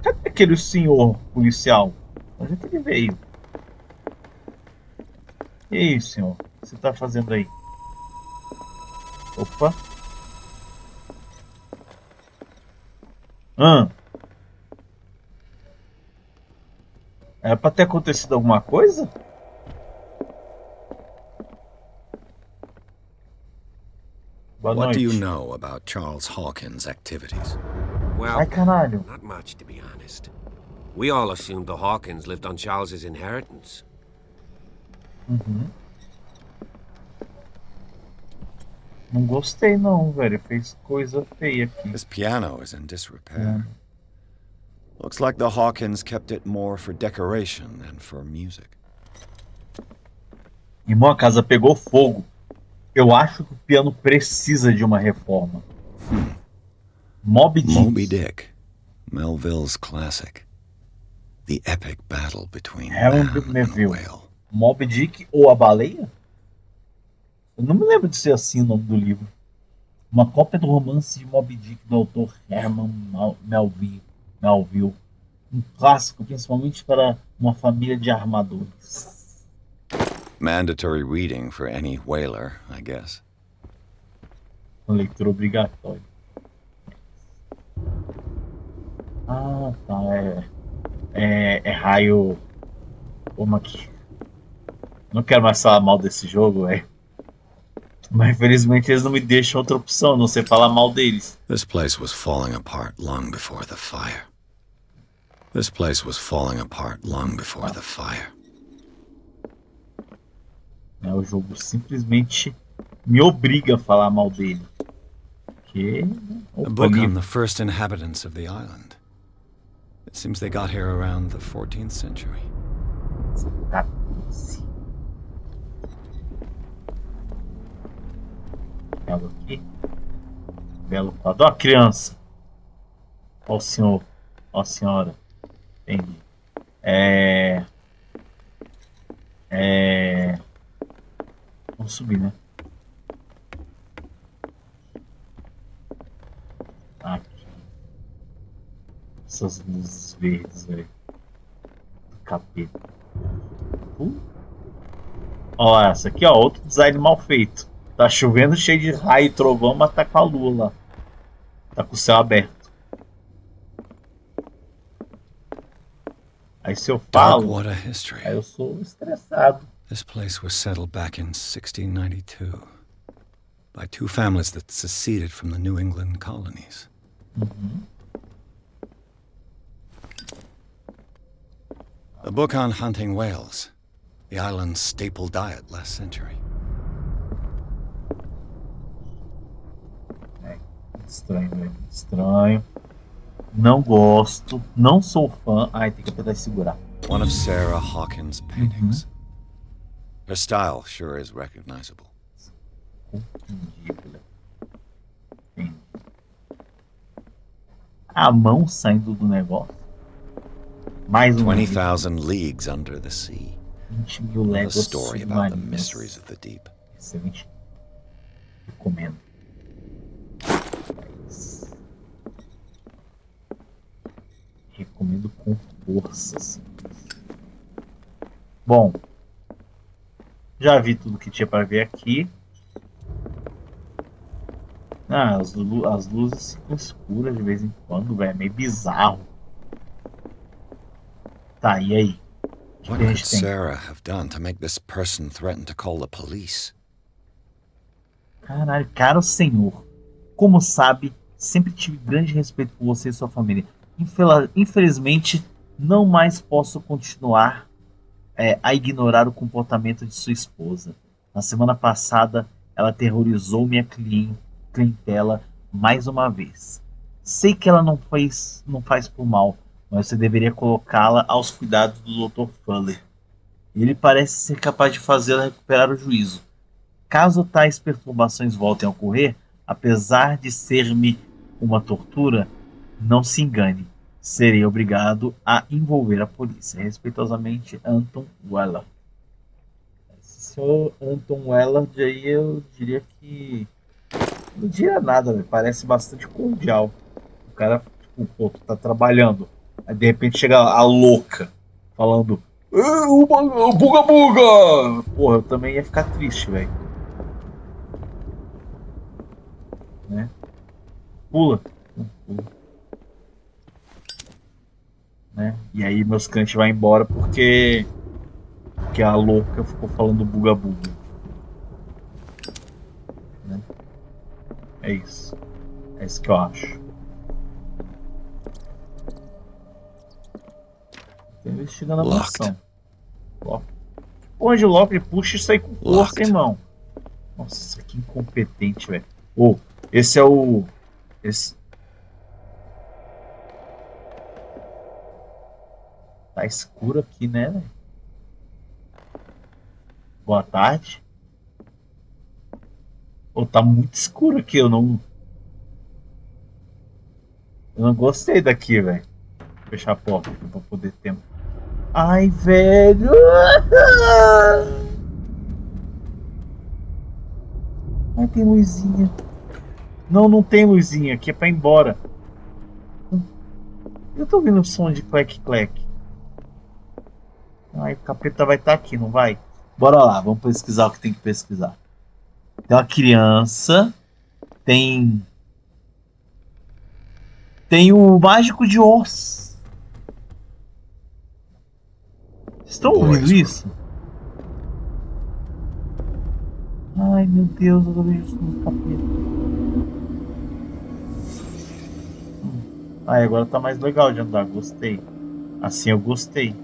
Cadê aquele senhor policial? Onde é que ele veio? E aí, senhor? O que você tá fazendo aí? Opa. Era pra ter acontecido alguma coisa? Boa What do you noite. know about Charles Hawkins' activities? Well, Ai, caralho. not much, to be honest. We all assumed the Hawkins lived on Charles's inheritance. Não gostei não, velho. Fez coisa feia aqui. This piano is in disrepair. Looks like the Hawkins kept it more for decoration than for music. Irmão, a casa pegou fogo. Eu acho que o piano precisa de uma reforma. Moby Dick. Moby Dick, Melville's classic. The epic battle between Herman man and Melville. whale. Moby Dick ou a baleia? Eu não me lembro de ser assim o nome do livro. Uma cópia do romance de Moby Dick do autor Herman Melville. Um clássico, principalmente para uma família de armadores. Mandatory reading for any whaler, I guess. Uma leitura obrigatória. Ah, tá. É raio. Como aqui? Não quero mais falar mal desse jogo, velho. Mas infelizmente eles não me deixam outra opção, a não ser falar mal deles. This place was falling apart long before the fire. This place was falling apart long before the fire. O jogo simplesmente me obriga a falar mal dele. A book on the first inhabitants of the island. It seems they got here around the 14th century. Belo aqui. Belo quadro. Ó a criança. Ó o senhor. Ó a senhora. Entendi. Vamos subir, né? Aqui. Essas luzes verdes, velho. Do capeta. Ó, essa aqui, ó. Outro design mal feito. Tá chovendo cheio de raio e trovão, mas tá com a lua lá. Tá com o céu aberto. Aí se eu falo, aí eu sou estressado. This place was settled back in 1692 by two families that seceded from the New England colonies. A book on hunting whales, the island's staple diet last century. Estranho, velho. Estranho. Não gosto. Não sou fã. Ai, tem que apertar e segurar. One of Sarah Hawkins' paintings. Her style sure is recognizable. Confundível. A mão saindo do negócio. Mais um. 20,000 Leagues Under the Sea. 20 mil A léguas story about the submarinas. mysteries of the deep. Excelente. Recomendo. Recomendo com força. Assim. Bom. Já vi tudo que tinha para ver aqui. Ah, as luzes ficam escuras de vez em quando, velho. É meio bizarro. Tá, e aí? O What que a could gente tem? Sarah have done to make this person threaten to call the police? Caralho, caro senhor. Como sabe, sempre tive grande respeito por você e sua família. Infelizmente, não mais posso continuar a ignorar o comportamento de sua esposa. Na semana passada, ela aterrorizou minha clientela mais uma vez. Sei que ela não faz por mal, mas você deveria colocá-la aos cuidados do Dr. Fuller. Ele parece ser capaz de fazê-la recuperar o juízo. Caso tais perturbações voltem a ocorrer, apesar de ser-me uma tortura, não se engane. Serei obrigado a envolver a polícia. Respeitosamente, Anton Weller. Esse senhor Anton Weller, aí eu diria que... Não diria nada, véio. Parece bastante cordial. O cara, tipo, pô, tu tá trabalhando. Aí de repente chega a louca, falando... Buga buga! Porra, eu também ia ficar triste, velho. Né? Pula. Né? E aí meus clientes vão embora porque a louca ficou falando buga buga. Né? É isso. É isso que eu acho. Tô investigando a mansão. Onde o Loki puxa isso aí com força, irmão. Nossa, isso aqui é incompetente, velho. Oh, esse é o... Tá escuro aqui, né, velho? Boa tarde. Oh, tá muito escuro aqui, eu não gostei daqui, velho. Fechar a porta aqui pra poder ter... Ai, velho! Ai, tem luzinha. Não tem luzinha. Aqui é pra ir embora. Eu tô ouvindo o som de clec-clec. Ai, o capeta vai estar aqui, não vai? Bora lá, vamos pesquisar o que tem que pesquisar. Tem uma criança. Tem o Mágico de Oz. Estão ouvindo isso? Ai, meu Deus, eu tô vendo isso no capeta. Ai, agora tá mais legal de andar, gostei. Assim eu gostei.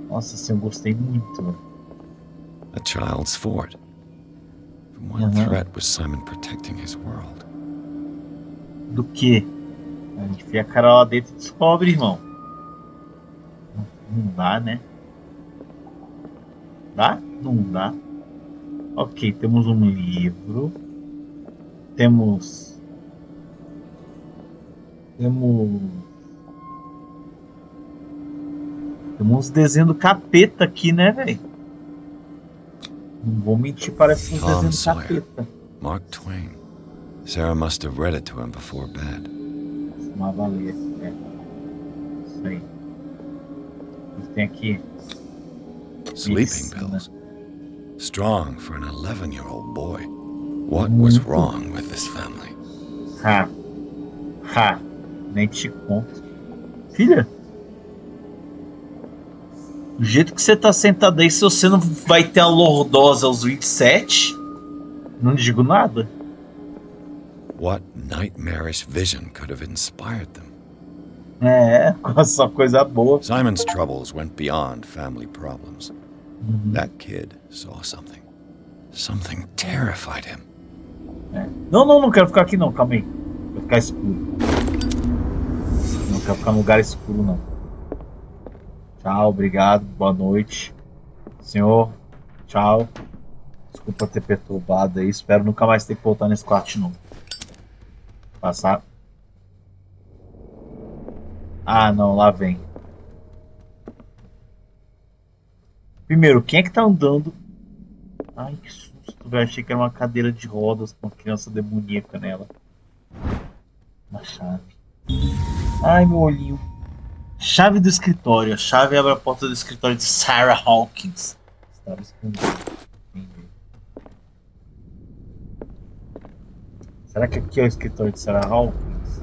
Nossa, assim eu gostei muito, velho. A child's fort. One threat was Simon protecting his world. Do que? A gente enfia a cara lá dentro e descobre, irmão. Não dá, né? Dá? Não dá. Ok, temos um livro. Temos uns desenhos do capeta aqui, né, velho? Não vou mentir, parece uns desenhos do capeta. Mark Twain. Sarah must have read it to him before bed. Uma baleia, Isso aí. Tem aqui. Sleeping pills. Strong for an 11-year-old boy. What was wrong with this family? Nem te conto. Filha, do jeito que você tá sentado aí, se você não vai ter a lordose aos 27, não digo nada. What nightmarish vision could have inspired them? Só coisa boa. Simon's troubles went beyond family problems. That kid saw something. Something terrified him. É. Não quero ficar aqui não, calma aí. Vai ficar escuro. Não quero ficar num lugar escuro não. Tchau, obrigado, boa noite. Senhor, tchau. Desculpa ter perturbado aí. Espero nunca mais ter que voltar nesse quarto de novo. Passar. Ah, não, lá vem. Primeiro, quem é que tá andando? Ai, que susto, velho. Achei que era uma cadeira de rodas com uma criança demoníaca nela. Uma chave. Ai, meu olhinho. Chave do escritório. A chave abre a porta do escritório de Sarah Hawkins. Estava escondido. Entendi. Será que aqui é o escritório de Sarah Hawkins?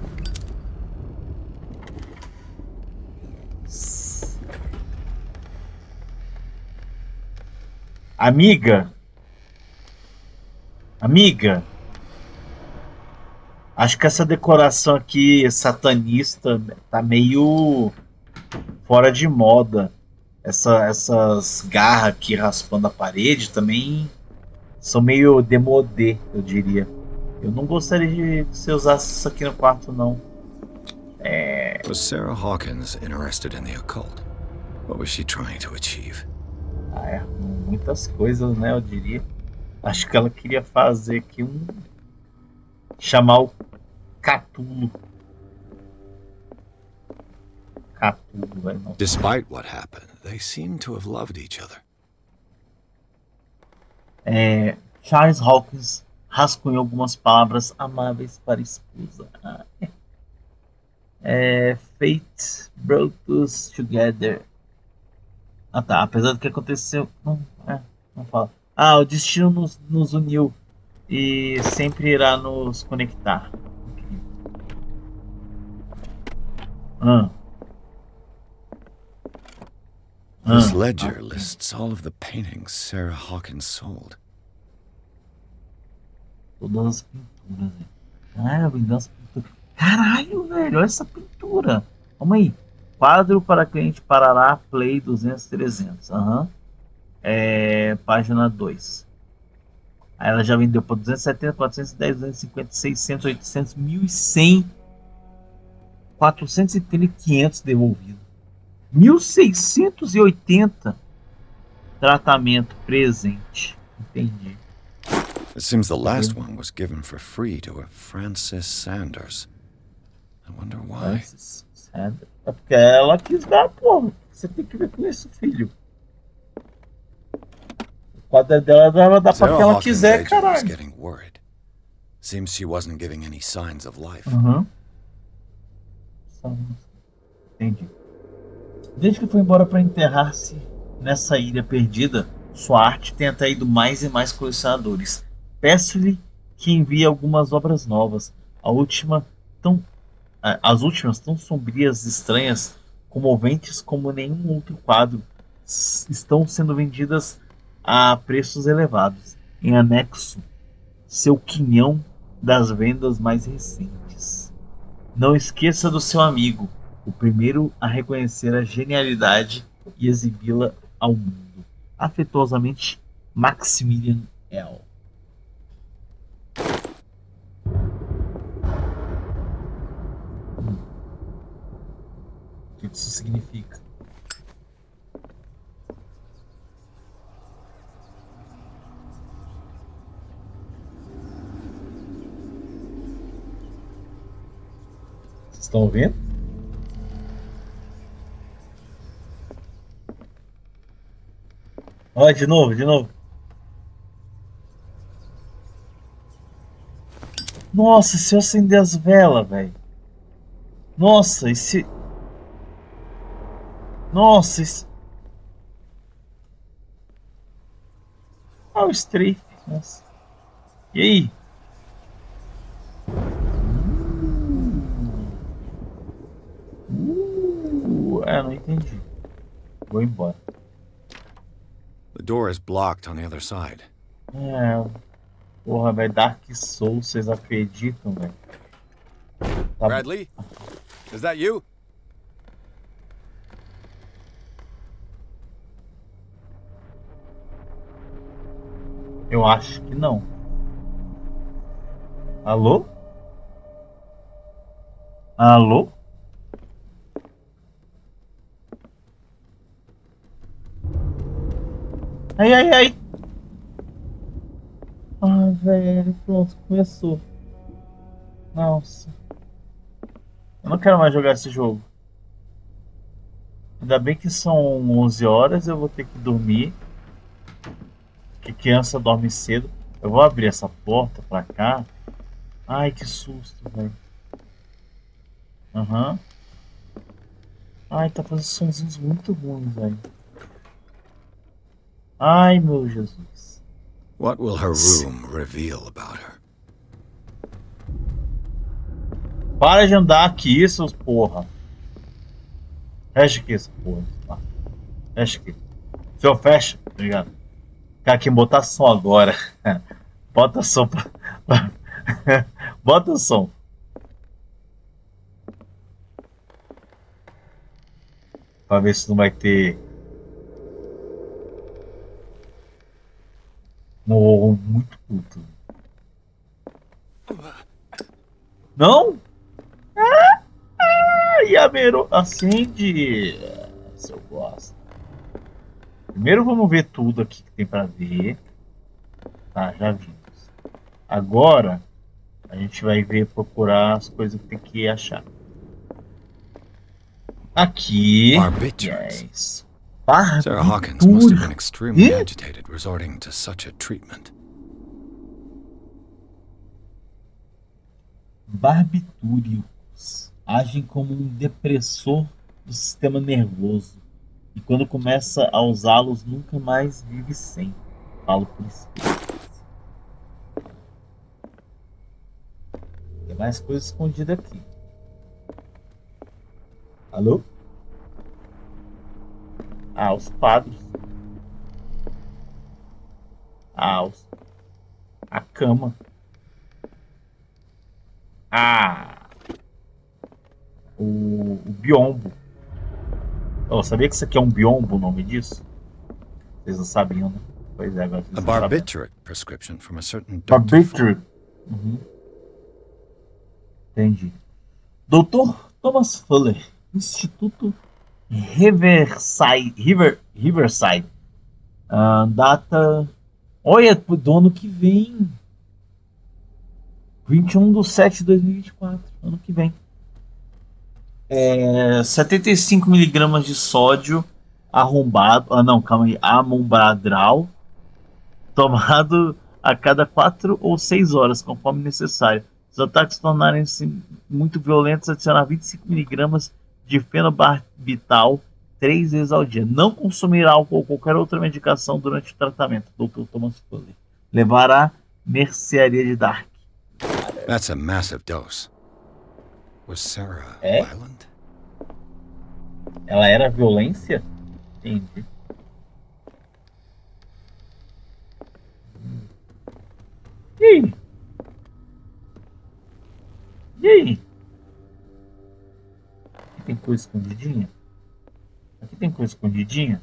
Amiga? Amiga? Acho que essa decoração aqui satanista tá meio fora de moda. Essas garras aqui raspando a parede também são meio demodê, eu diria. Eu não gostaria de que você usasse isso aqui no quarto, não. Was Sarah Hawkins interested in the occult? What was she trying to achieve? Ah, é, muitas coisas, né, eu diria. Acho que ela queria fazer aqui chamar o Cthulhu. Cthulhu, velho. Não. Despite what happened, they seem to have loved each other. Charles Hawkins rascunhou algumas palavras amáveis para a esposa. Fate brought us together. Ah tá, apesar do que aconteceu. Não fala. Ah, o destino nos uniu e sempre irá nos conectar. Ah. This ledger lists all of the paintings Sarah Hawkins sold. Todas as pinturas, velho. Ah, vendeu as pinturas. Caralho, velho, olha essa pintura. Calma aí. Quadro para cliente Parará, Play 200, 300. Aham. Página 2. Aí ela já vendeu por 270, 410, 250, 600, 800, 1.100, 430 e 500 devolvido. 1.680 tratamento presente. Entendi. It seems the last one was given for free to a Francis Sanders. I wonder why. Francis Sanders. É porque ela quis dar, porra. Você tem que ver com isso, filho. O quadro dela ela dá pra Sarah quem ela Hawkins' quiser, agent was caralho. getting worried. Seems she wasn't giving any signs of life. Uhum. Entendi. Desde que foi embora para enterrar-se nessa ilha perdida, sua arte tem atraído mais e mais colecionadores. Peço-lhe que envie algumas obras novas. As últimas tão sombrias, estranhas, comoventes como nenhum outro quadro, estão sendo vendidas a preços elevados. Em anexo, seu quinhão das vendas mais recentes. Não esqueça do seu amigo, o primeiro a reconhecer a genialidade e exibi-la ao mundo. Afetuosamente, Maximilian L. O que isso significa? Vocês estão ouvindo? Olha, de novo. Nossa, se eu acender as velas, velho. Nossa, esse. Nossa, esse. Ah, o strafe. Nossa. E aí? Não entendi. Vou embora. The door is blocked on the other side. Porra, velho. Dark Souls, vocês acreditam, velho? Tá Bradley? Is that you? Eu acho que não. Alô? Alô? Ai, ai, ai. Ah, velho, pronto, começou. Nossa. Eu não quero mais jogar esse jogo. Ainda bem que são 11 horas, eu vou ter que dormir. Que criança dorme cedo. Eu vou abrir essa porta pra cá. Ai, que susto, velho. Aham. Ai, tá fazendo sonzinhos muito ruins, velho. Ai, meu Jesus. What will her room reveal about her? Para de andar aqui, seus porra. Fecha aqui, essa porra. Tá. Fecha aqui. Seu, fecha. Obrigado. Cara, quem botar som agora. Bota som pra... Bota o som. Pra ver se não vai ter... muito puto. Não? Yamero, acende. Se eu gosto. Primeiro vamos ver tudo aqui que tem pra ver. Tá, já vimos. Agora a gente vai ver, procurar as coisas que tem que achar. Aqui. Barbiturates. Yes. Sarah Hawkins must have been Barbitura. extremely Ih? agitated resorting to such a treatment. Barbitúricos agem como um depressor do sistema nervoso e quando começa a usá-los nunca mais vive sem. Falo por experiência. Tem mais coisa escondida aqui. Alô? Ah, os quadros. Ah, a cama. Ah, o biombo. Oh, sabia que isso aqui é um biombo, o nome disso? Vocês não sabiam, né? Pois é, agora vocês A não sabem. barbiturate prescription from a certain Dr. Barbiturate. Uhum. Entendi. Dr. Thomas Fuller, Instituto Riverside. Data. Olha, do ano que vem. 21/7/2024. Ano que vem. 75 miligramas de sódio arrombado. Ah, não, calma aí. Amombradral. Tomado a cada 4 ou 6 horas, conforme necessário. Se os ataques tornarem-se muito violentos, adicionar 25 miligramas de fenobarbital 3 vezes ao dia. Não consumir álcool ou qualquer outra medicação durante o tratamento. Dr. Thomas Fuller. Levará mercearia de Dark. That's a massive dose. Was Sarah É? violent? Ela era violência? Entendi. E aí? E aí? Aqui tem coisa escondidinha? Aqui tem coisa escondidinha?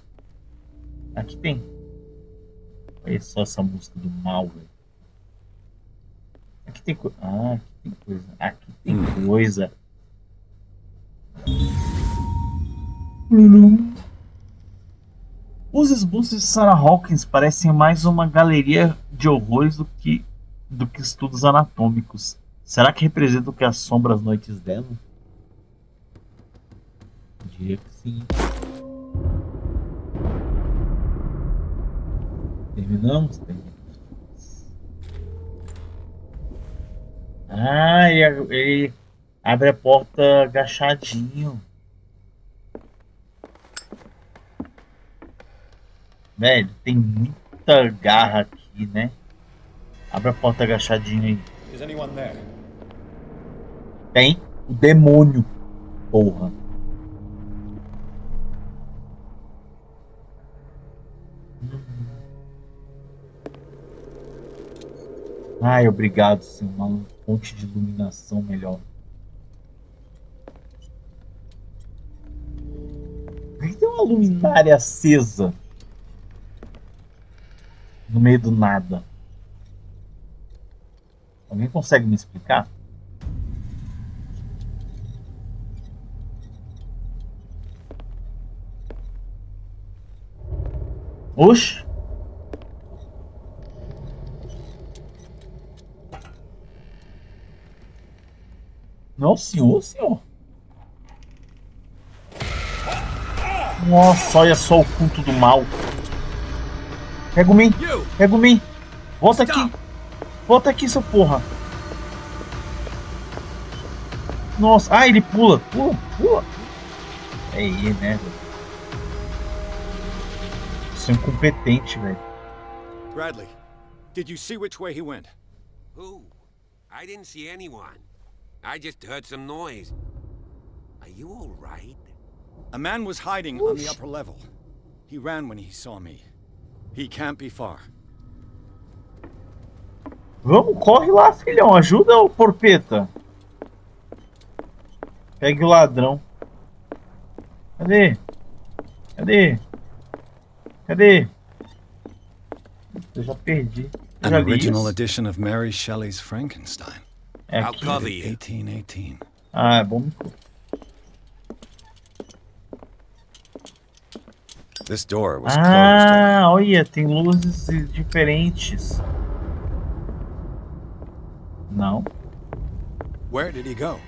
Aqui tem. Olha só essa música do mal, velho. Aqui tem coisa. Ah, aqui tem coisa. Aqui tem coisa. Os esboços de Sarah Hawkins parecem mais uma galeria de horrores do que estudos anatômicos. Será que representam o que assombra as noites dela? Diria que sim. Terminamos? Ah, ele abre a porta agachadinho. Velho, tem muita garra aqui, né? Abre a porta agachadinho aí. Is anyone there? Tem o demônio, porra. Ai, obrigado, senhor. Uma fonte de iluminação melhor. Por que tem uma luminária acesa no meio do nada? Alguém consegue me explicar? Oxe! Não, senhor. Nossa, olha só o culto do mal. Pega o mim. Volta aqui. Volta aqui, seu porra. Nossa, ele pula. É aí, né? Sou incompetente, velho. Bradley, did you see which way he went? Who? I didn't see anyone. I just heard some noise. Are you all right? A man was hiding on the upper level. He ran when he saw me. He can't be far. Vamos, corre lá, filhão. Ajuda o porpeta. Pegue o ladrão. Cadê? Eu já perdi. An original edition of Mary Shelley's Frankenstein. É I'll aqui. cover you. 1818. É bom. This door was closed earlier. Olha, tem luzes diferentes. Não. Where did he go?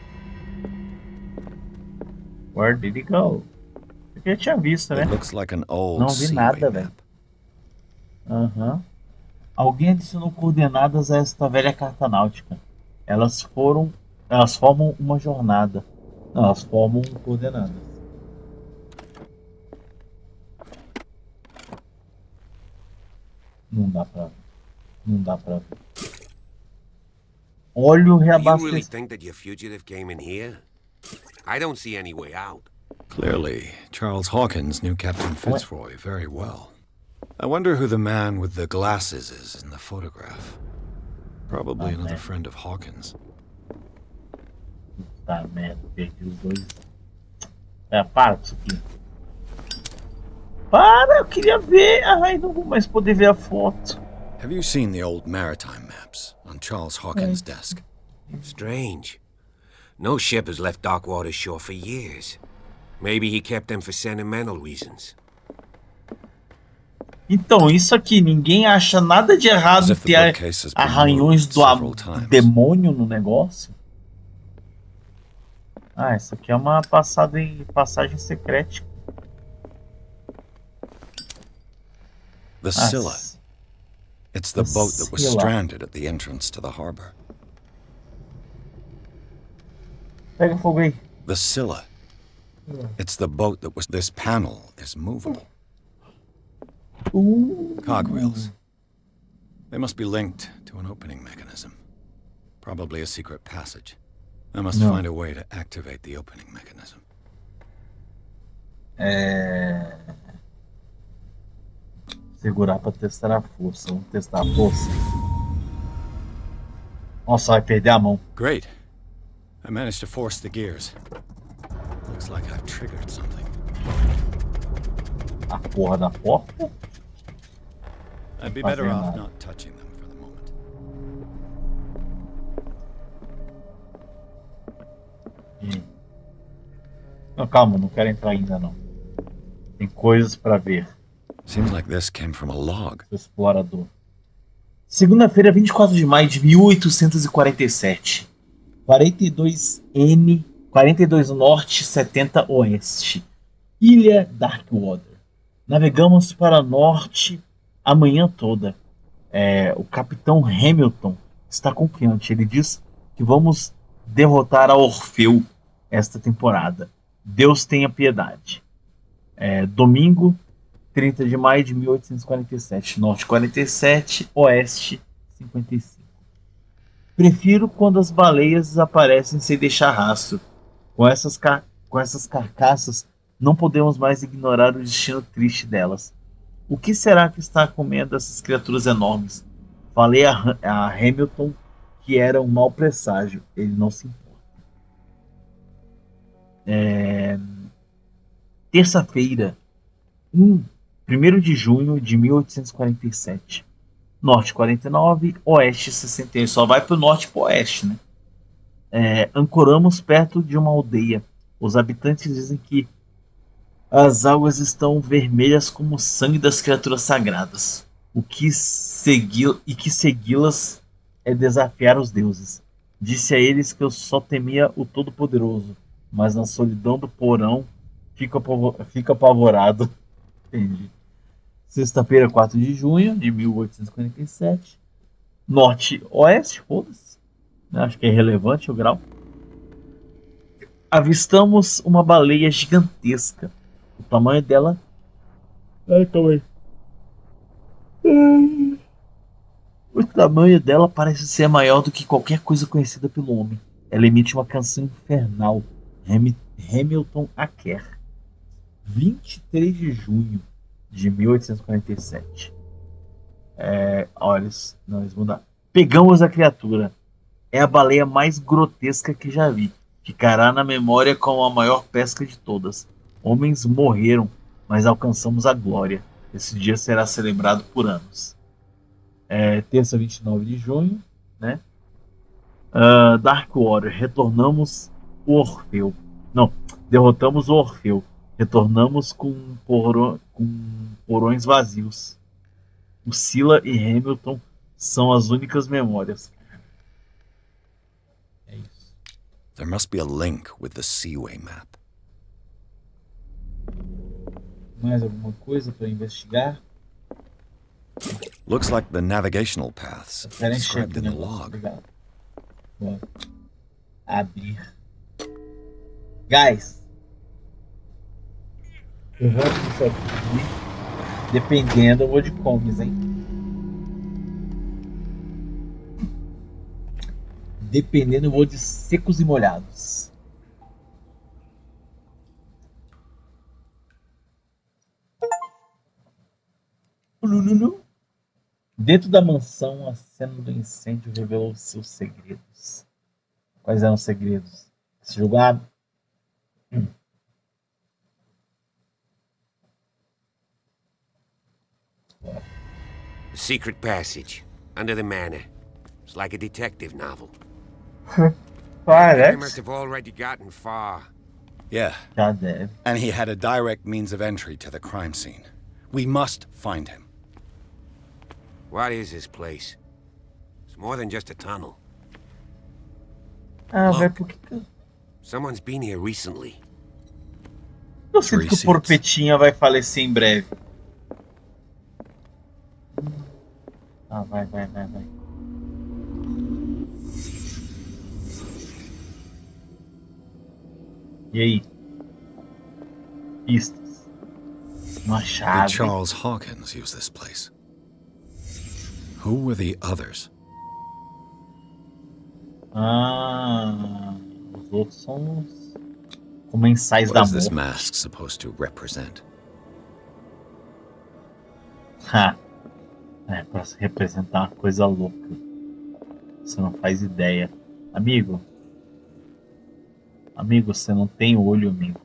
Where did he go? Eu já tinha visto, né? It looks like an old Não vi nada, seaway velho. map. Alguém adicionou coordenadas a esta velha carta náutica. Elas formam uma jornada. Não, elas formam coordenadas. Não dá pra ver. Olha o Do you really reabastecimento. think that your fugitive came in here? I don't see any way out. Clearly, Charles Hawkins knew Captain Fitzroy very well. I wonder who the man with the glasses is in the photograph. Probably another friend of Hawkins. Tá, merda, perdi os dois. Para com isso aqui. Para, eu queria ver. Ai, não vou mais poder ver a foto. Have you seen the old maritime maps on Charles Hawkins' desk? Strange. No ship has left Darkwater's shore for years. Maybe he kept them for sentimental reasons. Então, isso aqui, ninguém acha nada de errado em ter arranhões do demônio no negócio. Isso aqui é uma passagem secreta. The Scylla. It's the boat that was stranded at the entrance to the harbor. Pega fogo aí. The Scylla. It's the boat that was... This panel is movable. Cogwheels. They must be linked to an opening mechanism. Probably a secret passage. I must find a way to activate the opening mechanism. Segurar para testar a força. Vamos testar a força. Nossa, vai perder a mão. Great. I managed to force the gears. Looks like I've triggered something. A porra da porta? I'd be better off not touching them for the moment. Não, calma, não quero entrar ainda não. Tem coisas para ver. Seems like this came from a log. Explorador. Segunda-feira, 24 de maio de 1847. 42N, 42 Norte, 70 Oeste. Ilha Darkwater. Navegamos para norte a manhã toda. O capitão Hamilton está confiante. Ele diz que vamos derrotar a Orfeu esta temporada. Deus tenha piedade. Domingo, 30 de maio de 1847. Norte 47, Oeste 55. Prefiro quando as baleias desaparecem sem deixar rastro. Com essas carcaças, não podemos mais ignorar o destino triste delas. O que será que está comendo essas criaturas enormes? Falei a Hamilton que era um mau presságio. Ele não se importa. Terça-feira, 1º de junho de 1847. Norte 49, Oeste 61. Só vai pro norte e pro oeste, né? Ancoramos perto de uma aldeia. Os habitantes dizem que as águas estão vermelhas como o sangue das criaturas sagradas. Que segui-las é desafiar os deuses. Disse a eles que eu só temia o Todo-Poderoso, mas na solidão do porão fico apavorado. Entendi. Sexta-feira, 4 de junho de 1847. Norte-Oeste, foda-se. Acho que é irrelevante o grau. Avistamos uma baleia gigantesca. O tamanho dela. Ai, calma aí. O tamanho dela parece ser maior do que qualquer coisa conhecida pelo homem. Ela emite uma canção infernal. Hamilton Aker. 23 de junho de 1847. Olha, não, eles mudaram. Pegamos a criatura. É a baleia mais grotesca que já vi. Ficará na memória como a maior pesca de todas. Homens morreram, mas alcançamos a glória. Esse dia será celebrado por anos. Terça 29 de junho, né? Dark Water. Retornamos o Orfeu. Não, derrotamos o Orfeu. Retornamos com porões vazios. O Scylla e Hamilton são as únicas memórias. É isso. There must be a link with the Seaway map. Mais alguma coisa para investigar? Looks like the navigational paths Quero encher described aqui in o the negócio. log. Obrigado. Bora. Abrir. Guys. Eu vou isso aqui. Dependendo, eu vou de comes, hein? Dependendo, eu vou de secos e molhados. Dentro da mansão, a cena do incêndio revelou seus segredos. Quais eram os segredos? Esse jogado. A secret passage under the manor. It's like a detective novel. Guy must have already gotten far. Yeah, Já deve. and he had a direct means of entry to the crime scene. We must find him. What is this place? It's more than just a tunnel. Velho, por que Someone's been here recently. eu sinto que o Porpetinha vai falecer em breve? Vai. E aí? Pistas. Uma Did chave. Charles Hawkins use this place? Who were the others? Os outros são os comensais What da is this morte. mask supposed to represent? Pra representar uma coisa louca. Você não faz ideia. Amigo, você não tem olho, amigo.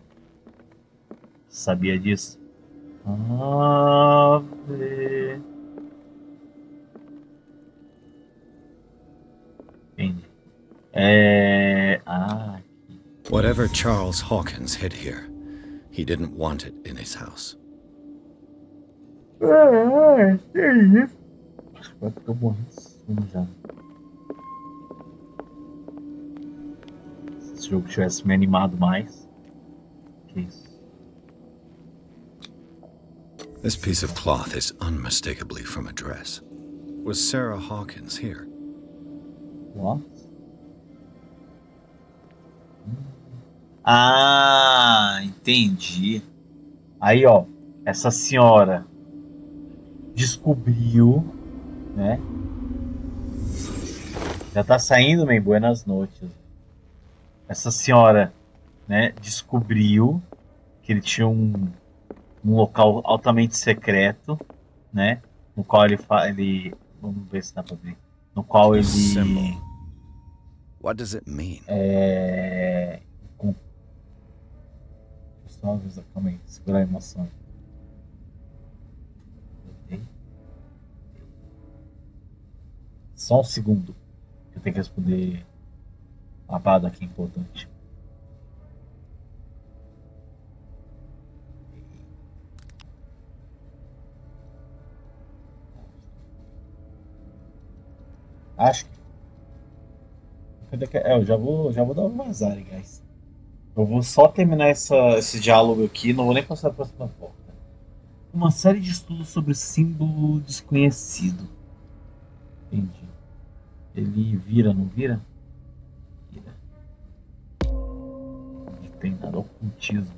Sabia disso? Entendi. Whatever Charles Hawkins hid here, he didn't want it in his house. Acho que vai ficar morrendo já. Se esse jogo tivesse me animado mais. Que isso? This piece of cloth is unmistakably from a dress. Was Sarah Hawkins here? What? Entendi. Aí, ó, essa senhora descobriu, né? Já tá saindo, bem, buenas noites. Essa senhora, né, descobriu que ele tinha um local altamente secreto, né? No qual ele vamos ver se dá pra ver. No qual ele Symbol. What does it mean? Calma aí, segura a emoção. Só um segundo. Eu tenho que responder uma parada aqui importante. Acho que. Eu já vou dar um vazar, guys. Eu vou só terminar esse diálogo aqui, não vou nem passar para a próxima porta. Uma série de estudos sobre o símbolo desconhecido. Entendi. Ele vira, não vira? Vira. Não tem nada ocultismo.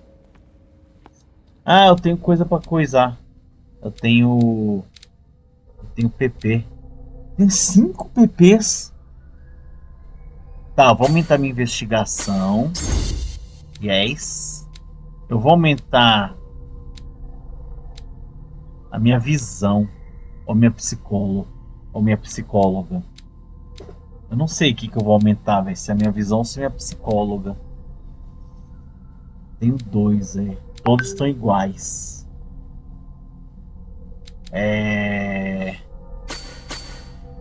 Ah, eu tenho coisa para coisar. Eu tenho PP. Tem 5 PPs. Tá, vou aumentar minha investigação. Yes. Eu vou aumentar a minha visão. Ou minha psicóloga. Ou minha psicóloga. Eu não sei o que eu vou aumentar, véio, se é a minha visão ou se é a minha psicóloga. Tenho 2 aí. Todos estão iguais.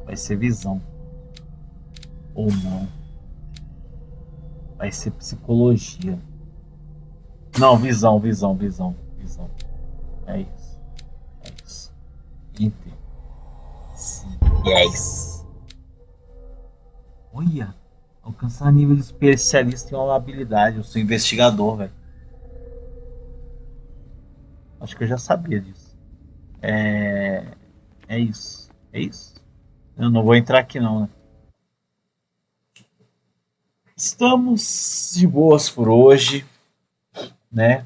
Vai ser visão. Ou não. Vai ser psicologia. Não, visão. É isso. Enter. Sim. Yes. Olha. Alcançar nível de especialista em uma habilidade. Eu sou investigador, velho. Acho que eu já sabia disso. É isso. É isso? Eu não vou entrar aqui não, né? Estamos de boas por hoje, né?